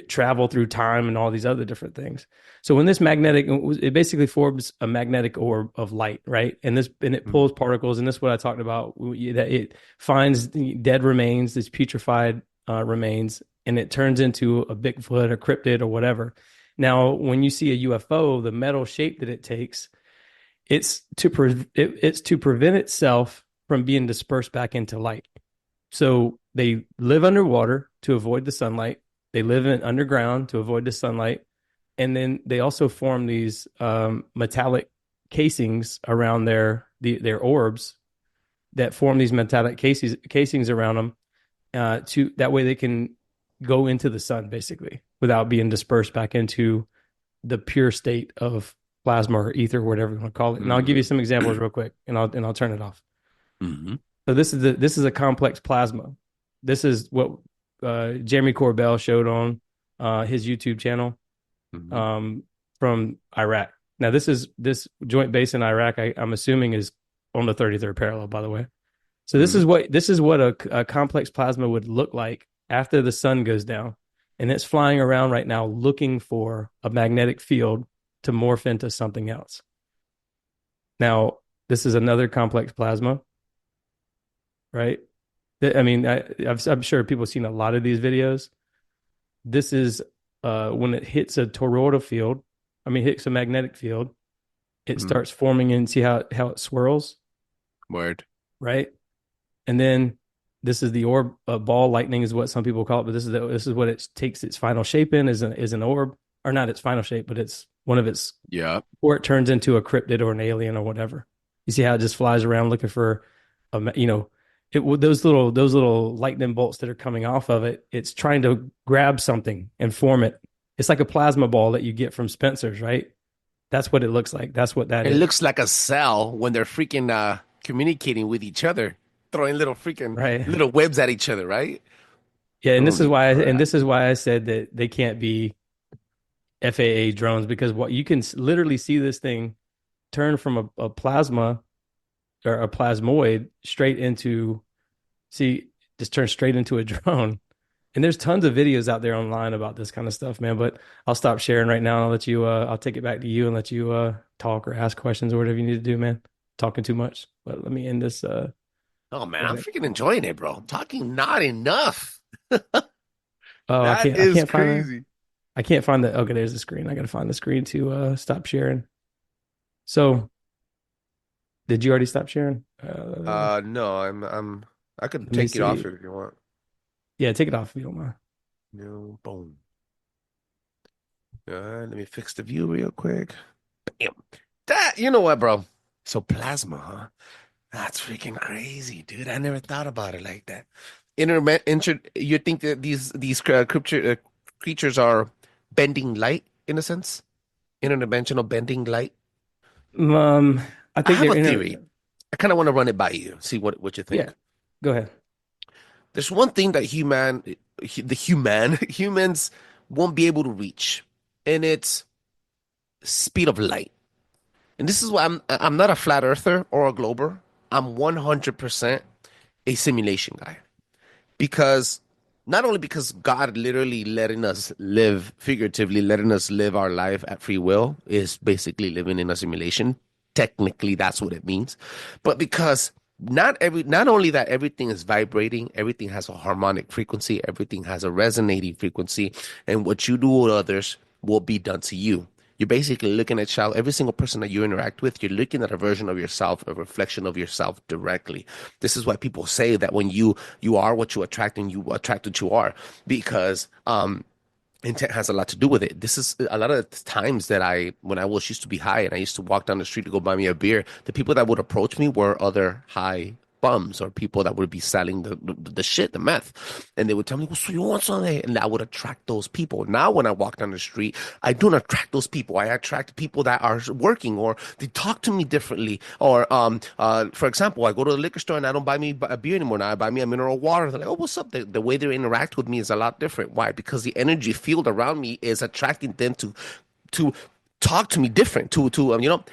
travel through time and all these other different things. So when this it basically forms a magnetic orb of light, right? And it pulls particles, and this is what I talked about, that it finds the dead remains, these putrefied remains, and it turns into a Bigfoot or cryptid or whatever. Now, when you see a UFO, the metal shape that it takes, it's to prevent itself from being dispersed back into light. So they live underwater to avoid the sunlight. They live underground to avoid the sunlight, and then they also form these metallic casings around their orbs that form these metallic casings around them, to that way they can go into the sun basically without being dispersed back into the pure state of plasma or ether, whatever you want to call it. And I'll give you some examples real quick, and I'll turn it off. Hmm. So this is a complex plasma. This is what Jeremy Corbell showed on his YouTube channel, Hmm. um, from Iraq. Now this joint base in Iraq. I'm assuming is on the 33rd parallel, by the way. So Hmm. this is what a complex plasma would look like after the sun goes down, and it's flying around right now looking for a magnetic field to morph into something else. Now, this is another complex plasma, right? I mean, I'm sure people have seen a lot of these videos. This is when it hits a toroidal field. I mean, hits a magnetic field. It Hmm. starts forming, and see how it swirls, Word. right? And then this is the orb. Ball lightning is what some people call it, but this is what it takes its final shape in, is an orb, or not its final shape, but it's one of its, Yeah. or it turns into a cryptid or an alien or whatever. You see how it just flies around looking for, those little lightning bolts that are coming off of it. It's trying to grab something and form it. It's like a plasma ball that you get from Spencer's, right? That's what it looks like. That's what that It is, looks like a cell when they're freaking communicating with each other, throwing little freaking right? little webs at each other, right? Yeah, Holy crap. this is why I said that they can't be FAA drones, because what you can literally see this thing turn from a plasma or a plasmoid straight into, see, just turn straight into a drone. And there's tons of videos out there online about this kind of stuff, man. But I'll stop sharing right now. I'll let you. I'll take it back to you and let you talk or ask questions or whatever you need to do, man. Talking too much, but let me end this. Oh man, I'm Right. freaking enjoying it, bro. I'm talking not enough. Oh, That I is can't find the. crazy. I can't find the. Okay, there's the screen. I got to find the screen to stop sharing. So, did you already stop sharing? No, I could Let me take it off see. if you want. Yeah, take it off if you don't mind. No, boom. Let me fix the view real quick. Bam. That, you know what, bro? So plasma, huh? That's freaking crazy, dude. I never thought about it like that. You think that these creatures are bending light in a sense? Interdimensional bending light? Um, I I think have they're a inter. theory. I kind of want to run it by you, see what you Yeah, think. go ahead. There's one thing that humans won't be able to reach, and it's speed of light. And this is why I'm not a flat earther or a glober. I'm 100% a simulation guy. Because not only because God literally letting us live, figuratively letting us live our life at free will is basically living in a simulation. Technically, that's what it means. But because not only that everything is vibrating, everything has a harmonic frequency, everything has a resonating frequency, and what you do with others will be done to you. You're basically looking at every single person that you interact with, you're looking at a version of yourself, a reflection of yourself directly. This is why people say that when you are what you attract and you attract what you are, because intent has a lot to do with it. This is a lot of the times that when I used to be high and I used to walk down the street to go buy me a beer, the people that would approach me were other high bums or people that would be selling the shit, the meth. And they would tell me, well, so you want something? And I would attract those people. Now, when I walk down the street, I don't attract those people. I attract people that are working, or they talk to me differently. Or, for example, I go to the liquor store and I don't buy me a beer anymore. Now I buy me a mineral water. They're like, oh, what's up? The way they interact with me is a lot different. Why? Because the energy field around me is attracting them to talk to me different.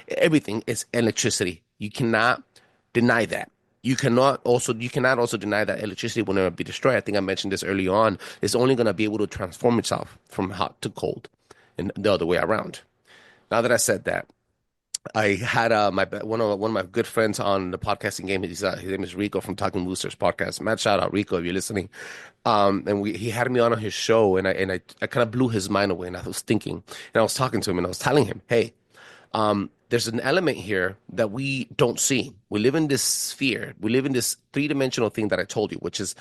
Everything is electricity. You cannot deny that. You cannot also deny that electricity will never be destroyed. I think I mentioned this early on. It's only going to be able to transform itself from hot to cold, and the other way around. Now that I said that, I had one of my good friends on the podcasting game. His name is Rico from Talking Boosters podcast. Mad shout out, Rico, if you're listening. And he had me on his show, and I kind of blew his mind away. And I was thinking, and I was talking to him, and I was telling him, hey, there's an element here that we don't see. We live in this sphere. We live in this three-dimensional thing that I told you, which is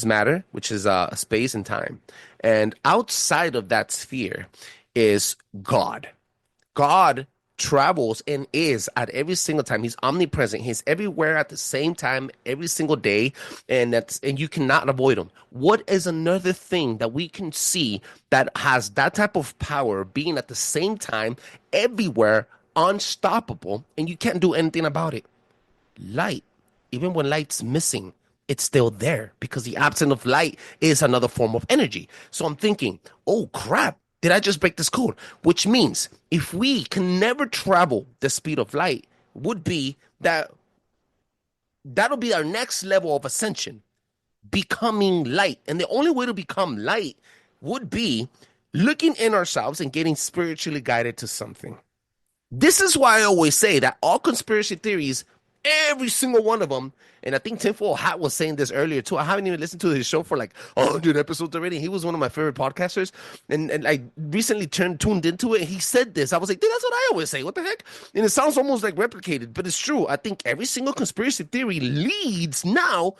matter, which is space and time. And outside of that sphere is God. God travels and is at every single time. He's omnipresent. He's everywhere at the same time every single day, and you cannot avoid him. What is another thing that we can see that has that type of power, being at the same time everywhere, unstoppable, and you can't do anything about it? Light. Even when light's missing, it's still there, because the absence of light is another form of energy. So I'm thinking, oh crap, did I just break this code? Which means if we can never travel the speed of light, would be that'll be our next level of ascension, becoming light. And the only way to become light would be looking in ourselves and getting spiritually guided to something. This is why I always say that all conspiracy theories, every single one of them, and I think Tinfoil Hat was saying this earlier too. I haven't even listened to his show for like 100 episodes already. He was one of my favorite podcasters, and I recently tuned into it. And he said this. I was like, dude, that's what I always say. What the heck? And it sounds almost like replicated, but it's true. I think every single conspiracy theory leads now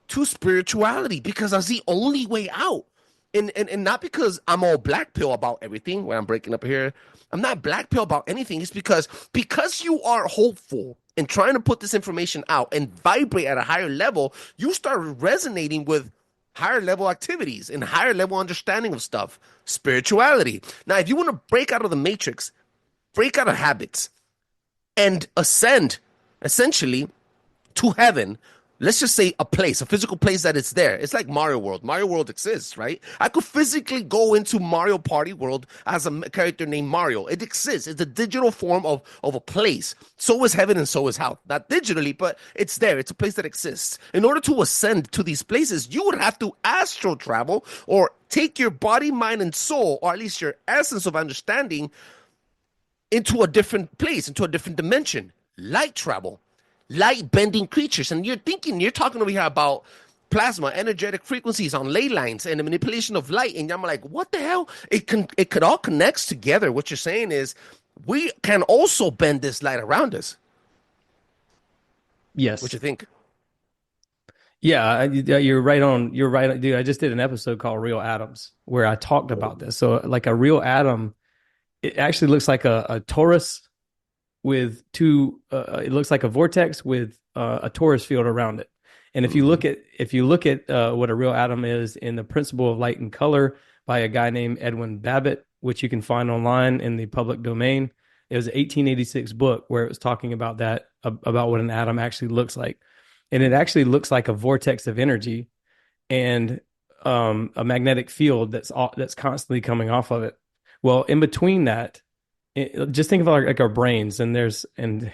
to spirituality, because that's the only way out. And not because I'm all black pill about everything, where I'm breaking up here. I'm not black pill about anything. It's because you are hopeful and trying to put this information out and vibrate at a higher level, you start resonating with higher level activities and higher level understanding of stuff, spirituality. Now, if you want to break out of the matrix, break out of habits, and ascend essentially to heaven, let's just say a physical place that is there. It's like Mario World. Mario World exists, right? I could physically go into Mario Party World as a character named Mario. It exists. It's a digital form of a place. So is heaven and so is hell. Not digitally, but it's there. It's a place that exists. In order to ascend to these places, you would have to astral travel, or take your body, mind, and soul, or at least your essence of understanding, into a different place, into a different dimension. Light travel. Light bending creatures. And you're talking over here about plasma, energetic frequencies on ley lines, and the manipulation of light. And I'm like, what the hell? It could all connects together. What you're saying is we can also bend this light around us. Yes. What you think? Yeah, you're right on. You're right, dude. I just did an episode called Real Atoms where I talked about this. So like a real atom, it actually looks like a torus with two, it looks like a vortex with a torus field around it. And if you look at what a real atom is in the Principle of Light and Color by a guy named Edwin Babbitt, which you can find online in the public domain, it was an 1886 book where it was talking about that, about what an atom actually looks like. And it actually looks like a vortex of energy and a magnetic field that's constantly coming off of it. Well, in between that, just think of like our brains, and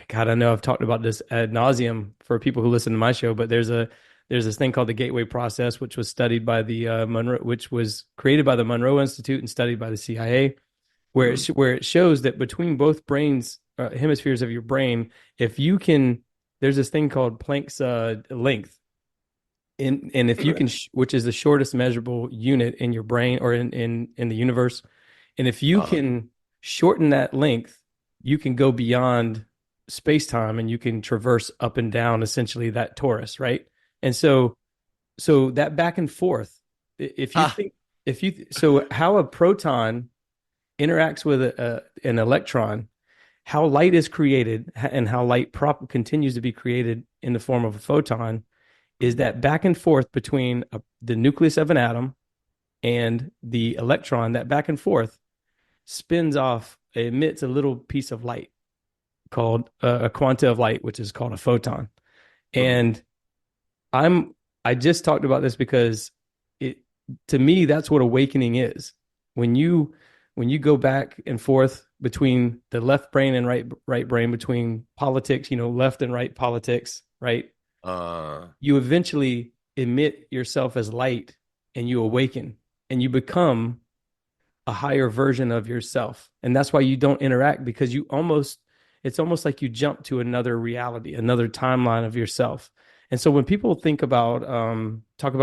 God, I know I've talked about this ad nauseum for people who listen to my show, but there's this thing called the gateway process, which was studied by which was created by the Monroe Institute and studied by the CIA, where it shows that between both hemispheres of your brain, if you can there's this thing called Planck's length. And if you can, which is the shortest measurable unit in your brain or in the universe, and if you Uh, can shorten that length, you can go beyond space time and you can traverse up and down essentially that torus, right? And so that back and forth, if you ah, think so how a proton interacts with an electron, how light is created and how light continues to be created in the form of a photon is that back and forth between the nucleus of an atom and the electron. That back and forth spins off, emits a little piece of light called a quanta of light, which is called a photon. mhm. And I'm I just talked about this because it to me that's what awakening is. When you go back and forth between the left brain and right brain, between politics, left and right politics, right? Uh, You eventually emit yourself as light and you awaken and you become a higher version of yourself. And that's why you don't interact, because it's almost like you jump to another reality, another timeline of yourself. And so when people talk about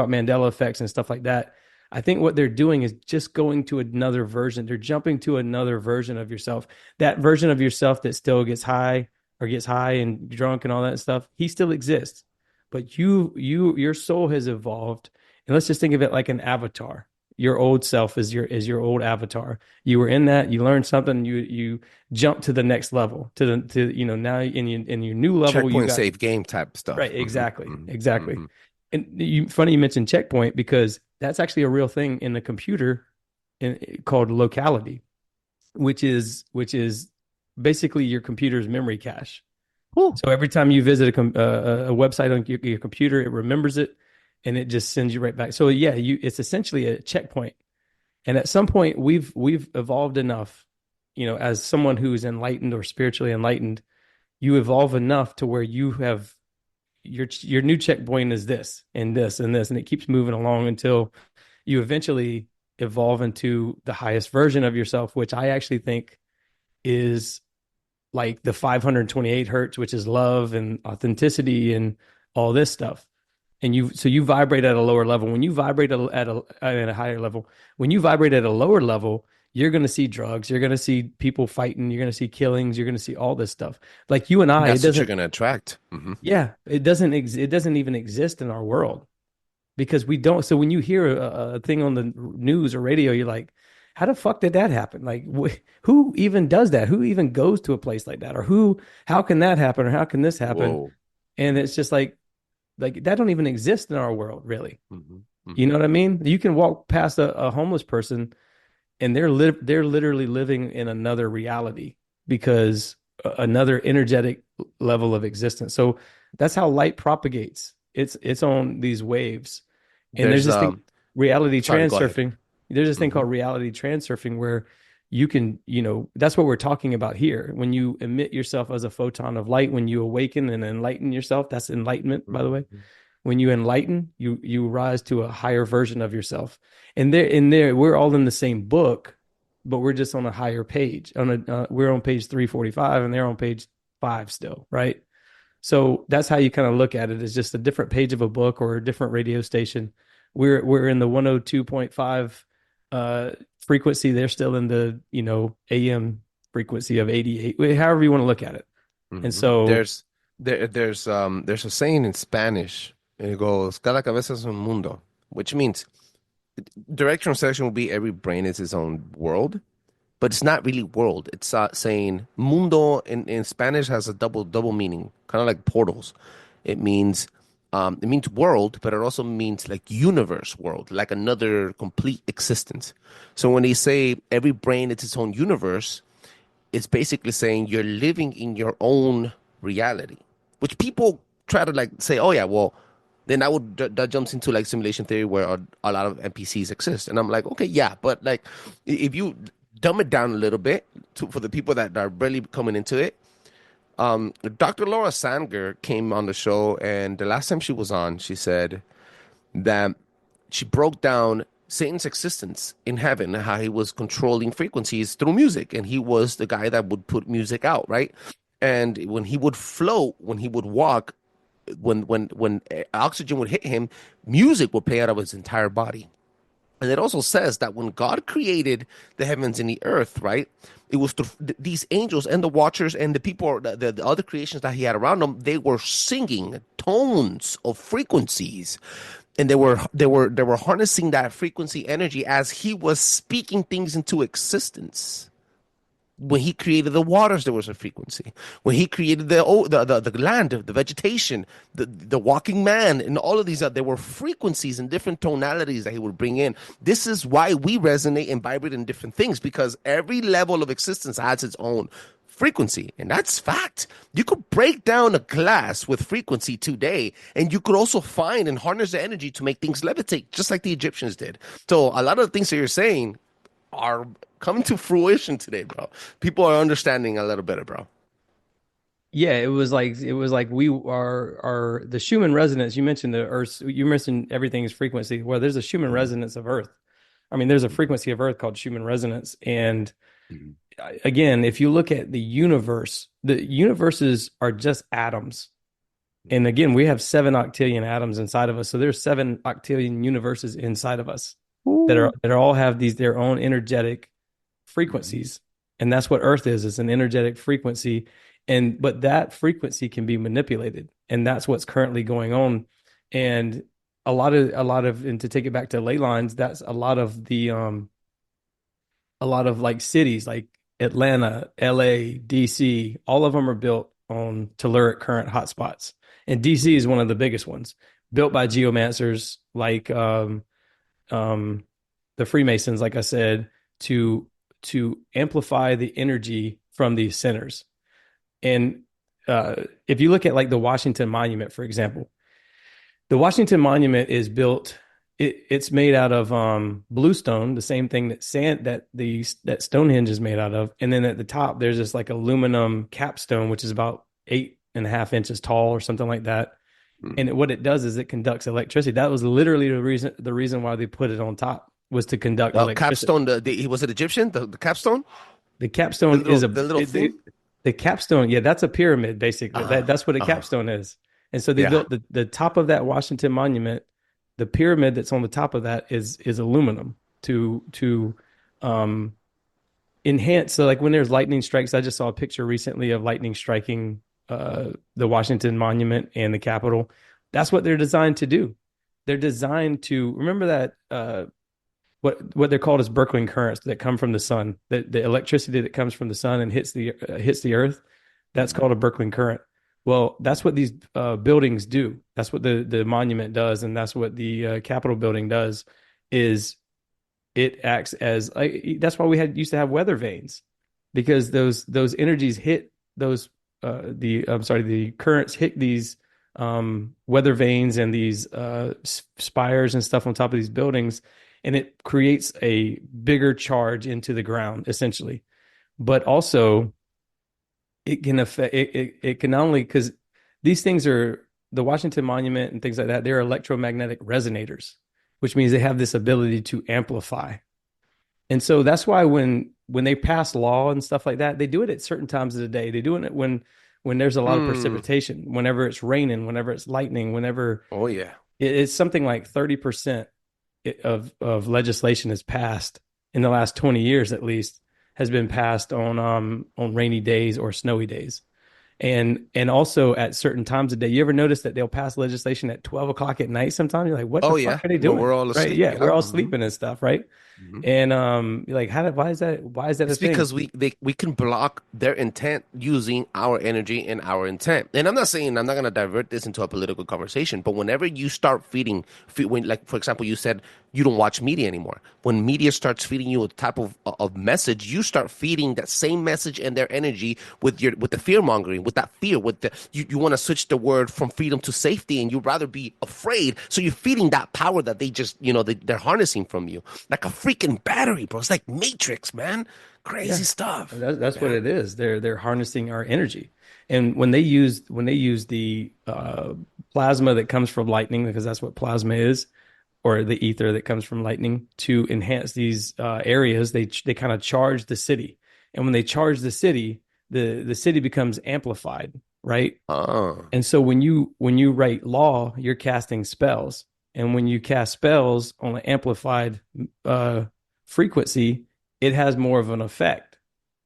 Mandela effects and stuff like that, I think what they're doing is just going to another version. They're jumping to another version of yourself. That version of yourself that still gets high and drunk and all that stuff, he still exists. But your soul has evolved. And let's just think of it like an avatar. Your old self is your old avatar. You were in that, you learned something, you jump to the next level, now in your new level you checkpoint got. save game type stuff. Right, Mhm, exactly. mhm, Exactly. mhm. And funny you mentioned checkpoint, because that's actually a real thing in the computer called locality, which is basically your computer's memory cache. Cool. So every time you visit a website on your computer, it remembers it and it just sends you right back. So yeah, it's essentially a checkpoint. And at some point we've evolved enough, as someone who's enlightened or spiritually enlightened, you evolve enough to where you have your new checkpoint is this and this and this, and it keeps moving along until you eventually evolve into the highest version of yourself, which I actually think is like the 528 hertz, which is love and authenticity and all this stuff. And you vibrate at a lower level. When you vibrate at a higher level, when you vibrate at a lower level, you're going to see drugs, you're going to see people fighting, you're going to see killings, you're going to see all this stuff. Like you and I, it That's what you're doesn't. gonna attract. Hmm. Yeah, it doesn't even exist in our world because we don't. So when you hear a thing on the news or radio, you're like, how the fuck did that happen? Like, who even does that? Who even goes to a place like that? Or how can that happen? Or how can this happen? Whoa. And it's just like that don't even exist in our world, really. Hmm. You Hmm. know what I mean? You can walk past a homeless person and they're literally living in another reality because another energetic level of existence. So that's how light propagates. It's on these waves. And there's There's this thing, reality sorry, go ahead. transurfing. There's this thing Hmm. called reality transurfing where you can, that's what we're talking about here. When you emit yourself as a photon of light, when you awaken and enlighten yourself, that's enlightenment, by the way. When you enlighten, you rise to a higher version of yourself. And there we're all in the same book, but we're just on a higher page. We're on page 345 and they're on page 5 still, right? So that's how you kind of look at it, is just a different page of a book or a different radio station. We're in the 102.5 frequency. They're still in the, AM frequency of 88, however you want to look at it. And Hmm. so There's a saying in Spanish. It goes, "Cada cabeza es un mundo," which means direct translation will be every brain is its own world, but it's not really world. It's saying mundo in Spanish has a double meaning, kind of like portals. It means world, but it also means like universe world, like another complete existence. So when they say every brain is its own universe, it's basically saying you're living in your own reality, which people try to like say, oh yeah, well, then that jumps into like simulation theory where a lot of NPCs exist, and I'm like, okay, yeah, but like if you dumb it down a little bit for the people that are really coming into it, Dr. Laura Sanger came on the show, and the last time she was on, she said that she broke down Satan's existence in heaven, how he was controlling frequencies through music, and he was the guy that would put music out, right? And when he would float, when he would walk, when oxygen would hit him, music would play out of his entire body. And it also says that when God created the heavens and the earth, right, it was through these angels and the watchers and the people, the other creations that he had around them, they were singing tones of frequencies. And they were harnessing that frequency energy as he was speaking things into existence. When he created the waters, there was a frequency. When he created the land, the vegetation, the walking man, and all of these, there were frequencies and different tonalities that he would bring in. This is why we resonate and vibrate in different things, because every level of existence has its own frequency, and that's fact. You could break down a glass with frequency today, and you could also find and harness the energy to make things levitate, just like the Egyptians did. So a lot of the things that you're saying are coming to fruition today, bro. People are understanding a little better, bro. Yeah, it was like we are the Schumann resonance. You mentioned the Earth. You mentioned everything's frequency. Well, there's a Schumann resonance of Earth. I mean, there's a frequency of Earth called Schumann resonance. And again, if you look at the universes are just atoms. And again, we have 7 octillion atoms inside of us. So there's 7 octillion universes inside of us that all have their own energetic frequencies. And that's what Earth is. It's an energetic frequency. But that frequency can be manipulated. And that's what's currently going on. And and to take it back to ley lines, that's a lot of like cities like Atlanta, LA, DC, all of them are built on telluric current hotspots. And DC is one of the biggest ones, built by geomancers like the Freemasons, like I said, to amplify the energy from these centers. And if you look at like the Washington Monument, for example, the Washington Monument is built. It's made out of bluestone, the same thing that Stonehenge is made out of. And then at the top, there's this like aluminum capstone, which is about 8.5 inches tall or something like that. And what it does is it conducts electricity. That was literally the reason why they put it on top, was to conduct electricity. Capstone, was it Egyptian? The capstone? The capstone the little thing? The capstone, yeah, that's a pyramid, basically. That's what a capstone is. And so they built the top of that Washington Monument. The pyramid that's on the top of that is aluminum to enhance. So like when there's lightning strikes, I just saw a picture recently of lightning striking the Washington Monument and the Capitol. That's what they're designed to do. They're designed to, remember that what they're called as Birkeland currents that come from the sun, the electricity that comes from the sun and hits the earth. That's called a Birkeland current. Well, that's what these buildings do. That's what the monument does, and that's what the Capitol building does. Is it acts as that's why we used to have weather vanes, because those energies hit the currents hit these weather vanes and these spires and stuff on top of these buildings, and it creates a bigger charge into the ground, essentially. But also, it can affect it can not only, because these things are the Washington Monument and things like that, they're electromagnetic resonators, which means they have this ability to amplify. And so that's why when they pass law and stuff like that, they do it at certain times of the day. They do it when there's a lot of precipitation, whenever it's raining, whenever it's lightning, whenever it's something like 30% of legislation is passed in the last 20 years at least, has been passed on rainy days or snowy days. And also at certain times of day. You ever notice that they'll pass legislation at 12 o'clock at night sometimes? You're like, what the fuck are they doing? Well, we're all asleep. Right? Yeah, we're all sleeping and stuff, right? And you're like, why is that It's a thing? because we can block their intent using our energy and our intent. And I'm not going to divert this into a political conversation, but whenever you start like, for example, you said you don't watch media anymore. When media starts feeding you a type of message, you start feeding that same message and their energy with the fear mongering, with that fear, you want to switch the word from freedom to safety, and you'd rather be afraid. So you're feeding that power that they just, they're harnessing from you like a freaking battery, bro. It's like Matrix, man. Crazy stuff. That's what it is. They're harnessing our energy. And when they use the plasma that comes from lightning, because that's what plasma is, or the ether that comes from lightning, to enhance these areas, they kind of charge the city. And when they charge the city, the city becomes amplified, right? Oh, And so when you write law, you're casting spells. And when you cast spells on an amplified frequency, it has more of an effect,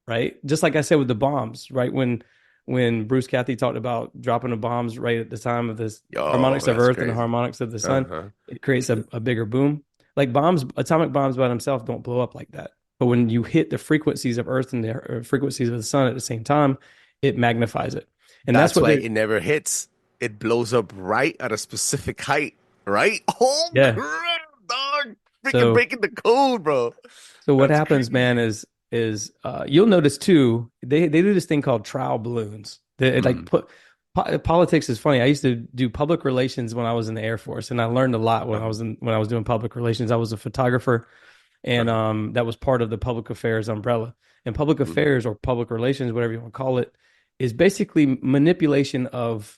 right? Just like I said with the bombs, right? When Bruce Cathy talked about dropping the bombs right at the time of this yo, harmonics of that's Earth and the crazy. harmonics of the sun, Uh-huh. it creates a bigger boom. Like bombs, atomic bombs by themselves don't blow up like that. But when you hit the frequencies of Earth and the frequencies of the sun at the same time, it magnifies it. And that's That's what why they're, it never hits. It blows up right at a specific height, right? Oh, yeah. crap, dog. Freaking So breaking the code, bro. So what That's happens, man, crazy. is you'll notice too, they do this thing called trial balloons. They like Mm. put politics is funny. I used to do public relations when I was in the Air Force, and I learned a lot Uh-huh. when I was doing public relations. I was a photographer, and Uh-huh. that was part of the public affairs umbrella. And public Mhm. affairs or public relations, whatever you want to call it, is basically manipulation of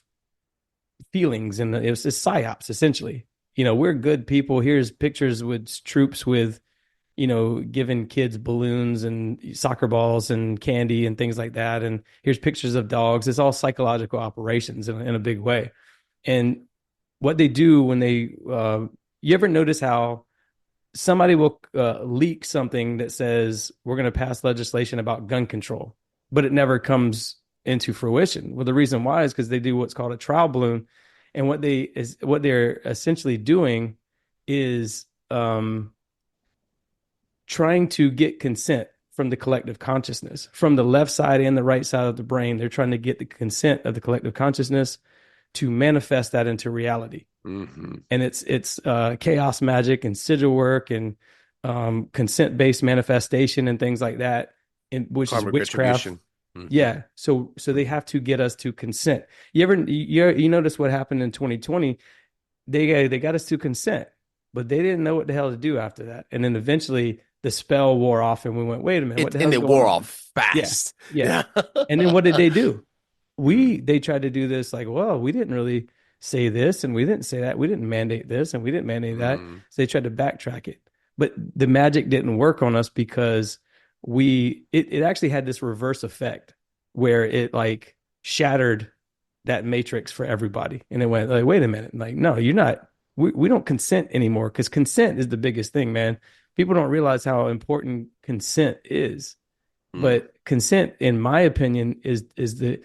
feelings, and it's psyops essentially. You know, we're good people. Here's pictures with troops with giving kids balloons and soccer balls and candy and things like that. And here's pictures of dogs. It's all psychological operations in a big way. And what they do when you ever notice how somebody will leak something that says we're going to pass legislation about gun control, but it never comes into fruition? Well, the reason why is because they do what's called a trial balloon. And what they're essentially doing is, trying to get consent from the collective consciousness, from the left side and the right side of the brain. They're trying to get the consent of the collective consciousness to manifest that into reality. Mhm. And it's chaos magic and sigil work and consent based manifestation and things like that, which is Karmic witchcraft. retribution. Mhm. Yeah. So they have to get us to consent. You notice what happened in 2020? They got us to consent, but they didn't know what the hell to do after that. And then eventually the spell wore off, and we went, wait a minute, what It the and hell's it going wore on? off Yeah, fast. yeah. Yeah. And then what did they do? Mm. They tried to do this like, well, we didn't really say this, and we didn't say that, we didn't mandate this, and we didn't mandate that. Mm. So they tried to backtrack it, but the magic didn't work on us because it actually had this reverse effect where it like shattered that matrix for everybody, and it went like, wait a minute, like, no, you're not. We don't consent anymore, because consent is the biggest thing, man. People don't realize how important consent is. Mm. But consent, in my opinion, is the,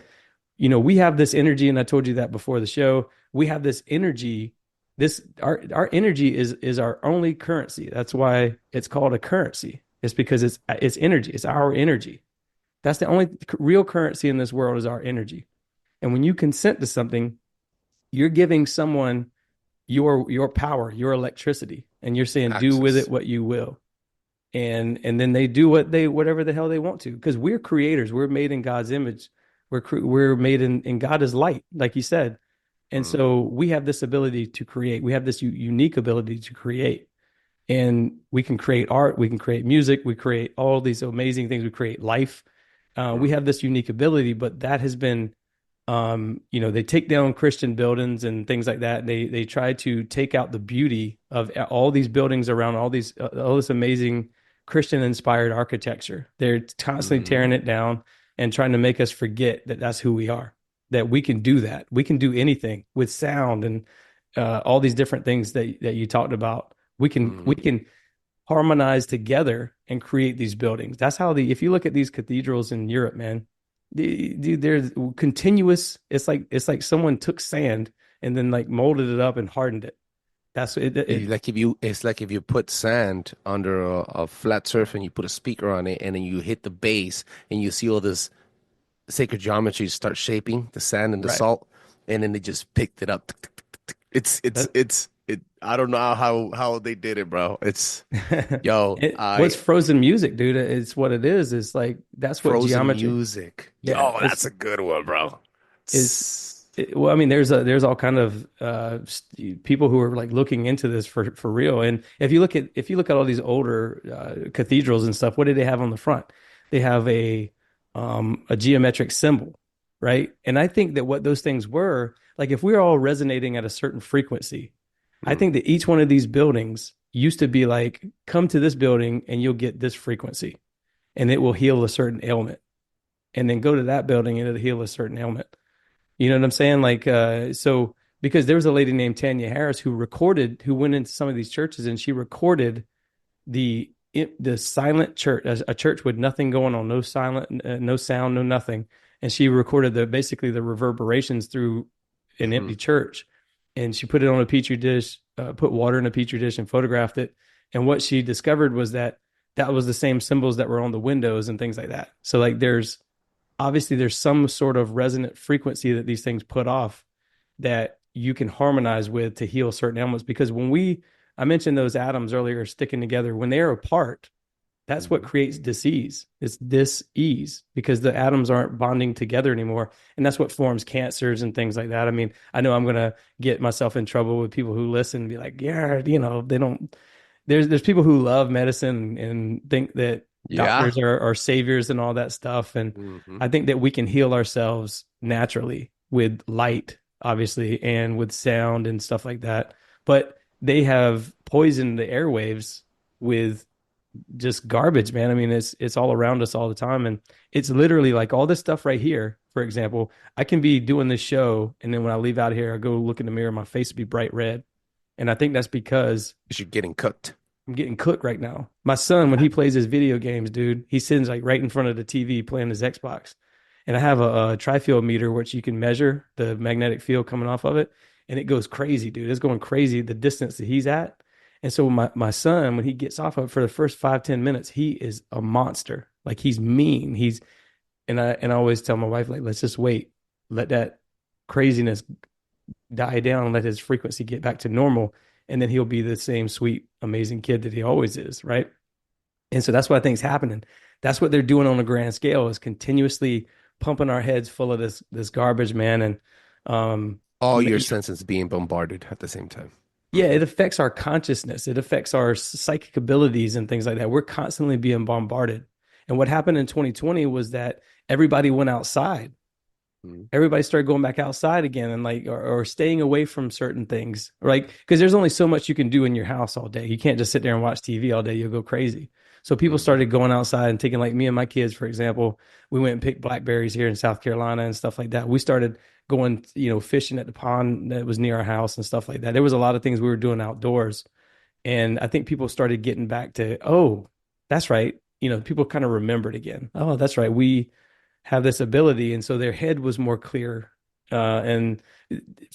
we have this energy, and I told you that before the show. We have this energy. This our energy is our only currency. That's why it's called a currency. It's because it's energy. It's our energy. That's the only real currency in this world, is our energy. And when you consent to something, you're giving someone your power, your electricity, and you're saying, do with Access. it what you will. And then they do whatever the hell they want to, because we're creators. We're made in God's image. We're made in God is light, like you said. And Mm. so we have this ability to create. We have this unique ability to create. And we can create art, we can create music, we create all these amazing things, we create life. We Mm. have this unique ability, but that has been, they take down Christian buildings and things like that. They try to take out the beauty of all these buildings around all this amazing Christian inspired architecture. They're constantly tearing Mm. it down and trying to make us forget that that's who we are, that we can do that. We can do anything with sound and all these different things that you talked about. We Mm. can harmonize together and create these buildings. That's how if you look at these cathedrals in Europe, man, they're continuous. It's like someone took sand and then like molded it up and hardened it. That's It's like if you put sand under a flat surface and you put a speaker on it, and then you hit the base and you see all this sacred geometry start shaping the sand and the right. salt, and then they just picked it up. That, I don't know how they did it, bro. It's yo, what's I frozen music, dude? It's what it is. It's like that's what frozen geometry. music. Yeah, Yo, that's a good one, bro. is well, I mean, there's all kind of people who are like looking into this for real. And if you look at all these older cathedrals and stuff, what do they have on the front? They have a geometric symbol, right? And I think that what those things were, like, if we're all resonating at a certain frequency, I Mm. think that each one of these buildings used to be like, come to this building and you'll get this frequency, and it will heal a certain ailment. and then go to that building and it'll heal a certain ailment. You know what I'm saying? Like, so because there was a lady named Tanya Harris who went into some of these churches and she recorded the silent church, a church with nothing going on, no silent, no sound, no nothing. And she recorded basically the reverberations through an empty church. And she put it on a petri dish, put water in a petri dish and photographed it. And what she discovered was that was the same symbols that were on the windows and things like that. So like obviously there's some sort of resonant frequency that these things put off that you can harmonize with to heal certain ailments. Because I mentioned those atoms earlier sticking together, when they are apart, that's what creates disease. It's dis-ease because the atoms aren't bonding together anymore. And that's what forms cancers and things like that. I mean, I know I'm going to get myself in trouble with people who listen and be like, yeah, they don't, there's people who love medicine and think that doctors are saviors and all that stuff. And I think that we can heal ourselves naturally with light, obviously, and with sound and stuff like that. But they have poisoned the airwaves with just garbage, man. I mean, it's all around us all the time. And it's literally like all this stuff right here. For example, I can be doing this show, and then when I leave out here, I go look in the mirror, my face will be bright red. And I think that's because you're getting cooked. I'm getting cooked right now. My son, when he plays his video games, dude, he sits like right in front of the TV playing his Xbox. And I have a tri-field meter, which you can measure the magnetic field coming off of it. And it goes crazy, dude. It's going crazy the distance that he's at. And so my son, when he gets off of it for the first 5-10 minutes, he is a monster. Like he's mean. And I always tell my wife, like, let's just wait. Let that craziness die down and let his frequency get back to normal. And then he'll be the same sweet, amazing kid that he always is, right? And so that's what I think is happening. That's what they're doing on a grand scale, is continuously pumping our heads full of this garbage, man. And all your senses being bombarded at the same time. Yeah, it affects our consciousness. It affects our psychic abilities and things like that. We're constantly being bombarded. And what happened in 2020 was that everybody went outside. Everybody started going back outside again and like, or staying away from certain things, right? Because there's only so much you can do in your house all day. You can't just sit there and watch TV all day. You'll go crazy. So people started going outside and taking, like me and my kids, for example, we went and picked blackberries here in South Carolina and stuff like that. We started going, fishing at the pond that was near our house and stuff like that. There was a lot of things we were doing outdoors. And I think people started getting back to, oh, that's right. People kind of remembered again. Oh, that's right. We have this ability. And so their head was more clear. And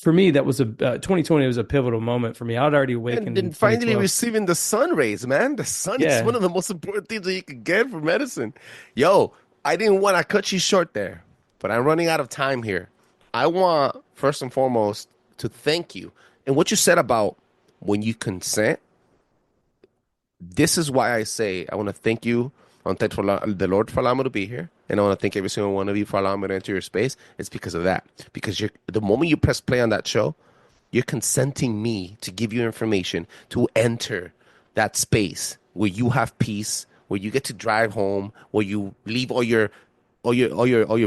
for me, that was 2020 was a pivotal moment for me. I'd already awakened. And finally receiving the sun rays, man. The sun is one of the most important things that you can get for medicine. Yo, I didn't want to cut you short there, but I'm running out of time here. I want, first and foremost, to thank you. And what you said about when you consent, this is why I say I want to thank you. I want to thank the Lord for allowing me to be here. And I want to thank every single one of you for allowing me to enter your space. It's because of that. Because the moment you press play on that show, you're consenting me to give you information to enter that space where you have peace, where you get to drive home, where you leave all your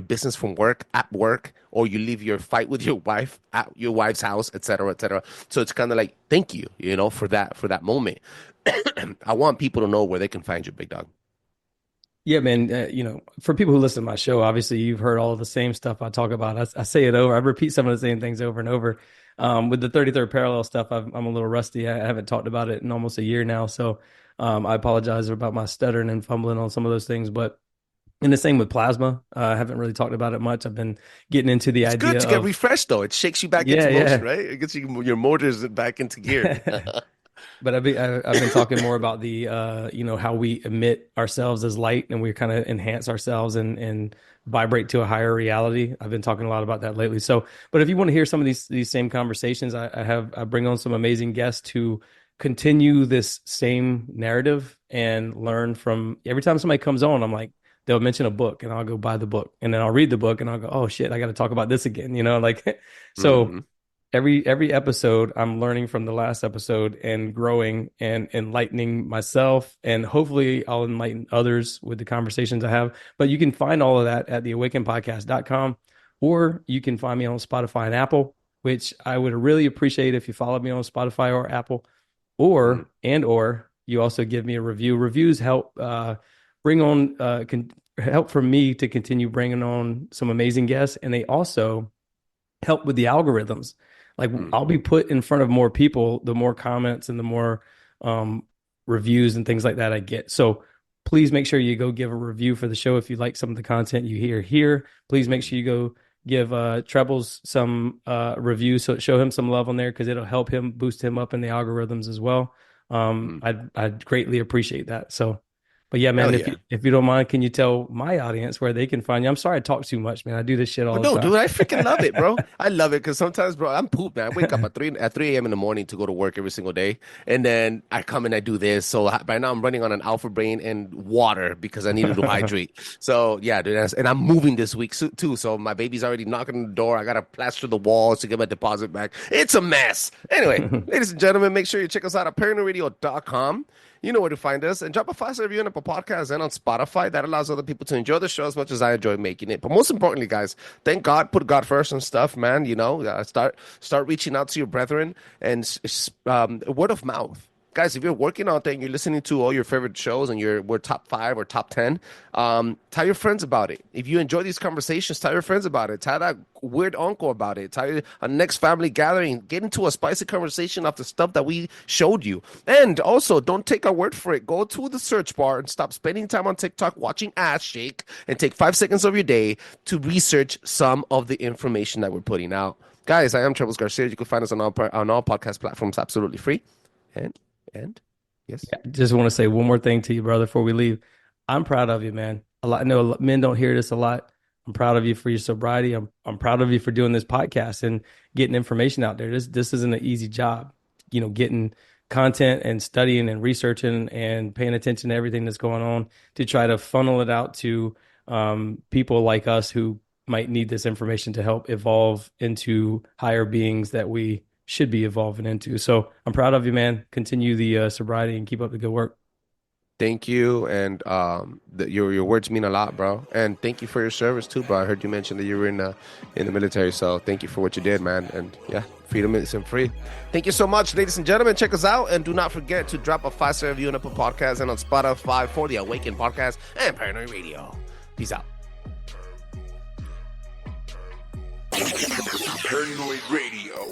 business from work at work, or you leave your fight with your wife at your wife's house, et cetera, et cetera. So it's kind of like, thank you, for that moment. I want people to know where they can find you, big dog. Yeah, man. For people who listen to my show, obviously you've heard all of the same stuff I talk about. I say it over. I repeat some of the same things over and over. With the 33rd parallel stuff, I'm a little rusty. I haven't talked about it in almost a year now. So I apologize about my stuttering and fumbling on some of those things. But and the same with plasma. I haven't really talked about it much. I've been getting into the idea. It's good to get refreshed, though. It shakes you back into motion, right? It gets your motors back into gear. But I've been talking more about the how we emit ourselves as light, and we kind of enhance ourselves and vibrate to a higher reality. I've been talking a lot about that lately. So, but if you want to hear some of these same conversations, I bring on some amazing guests to continue this same narrative and learn from. Every time somebody comes on, I'm like, they'll mention a book, and I'll go buy the book, and then I'll read the book, and I'll go, oh shit, I got to talk about this again. So. Mm-hmm. Every episode, I'm learning from the last episode and growing and enlightening myself, and hopefully I'll enlighten others with the conversations I have. But you can find all of that at theawakenedpodcast.com, or you can find me on Spotify and Apple, which I would really appreciate if you followed me on Spotify or Apple, or you also give me a review. Reviews help bring on help for me to continue bringing on some amazing guests, and they also help with the algorithms. Like I'll be put in front of more people, the more comments and the more reviews and things like that I get. So please make sure you go give a review for the show if you like some of the content you hear here. Please make sure you go give Trebles some reviews, so show him some love on there, because it'll help him boost him up in the algorithms as well. I'd greatly appreciate that. So, but yeah, man, if you don't mind, can you tell my audience where they can find you? I'm sorry I talk too much, man. I do this shit all the time. No, dude, I freaking love it, bro. I love it because sometimes, bro, I'm pooped, man. I wake up at 3 a.m. in the morning to go to work every single day, and then I come and I do this. So right now I'm running on an alpha brain and water because I needed to hydrate. So yeah, dude, and I'm moving this week too. So my baby's already knocking on the door. I gotta plaster the walls to get my deposit back. It's a mess. Anyway, ladies and gentlemen, make sure you check us out at paranoidradio.com. You know where to find us, and drop a 5-star review on Apple Podcasts and on Spotify. That allows other people to enjoy the show as much as I enjoy making it. But most importantly, guys, thank God, put God first and stuff, man. You know, start reaching out to your brethren and word of mouth. Guys, if you're working out there and you're listening to all your favorite shows and we're top 5 or top 10, tell your friends about it. If you enjoy these conversations, tell your friends about it. Tell that weird uncle about it. Tell a next family gathering. Get into a spicy conversation of the stuff that we showed you. And also, don't take our word for it. Go to the search bar and stop spending time on TikTok watching ass shake, and take 5 seconds of your day to research some of the information that we're putting out. Guys, I am Trebles Garcia. You can find us on all podcast platforms absolutely free. And yes, just want to say one more thing to you, brother, before we leave. I'm proud of you, man. I know men don't hear this a lot. I'm proud of you for your sobriety. I'm proud of you for doing this podcast and getting information out there. This isn't an easy job, you know, getting content and studying and researching and paying attention to everything that's going on to try to funnel it out to people like us who might need this information to help evolve into higher beings that we should be evolving into. So I'm proud of you, man. Continue the sobriety and keep up the good work. Thank you, and your words mean a lot, bro. And thank you for your service too, bro. I heard you mention that you were in the military, so thank you for what you did, man. And yeah, freedom isn't free. Thank you so much, ladies and gentlemen. Check us out, and do not forget to drop a 5-star review on Apple Podcasts and on Spotify for the Awakened Podcast and Paranoid Radio. Peace out. Paranoid Radio.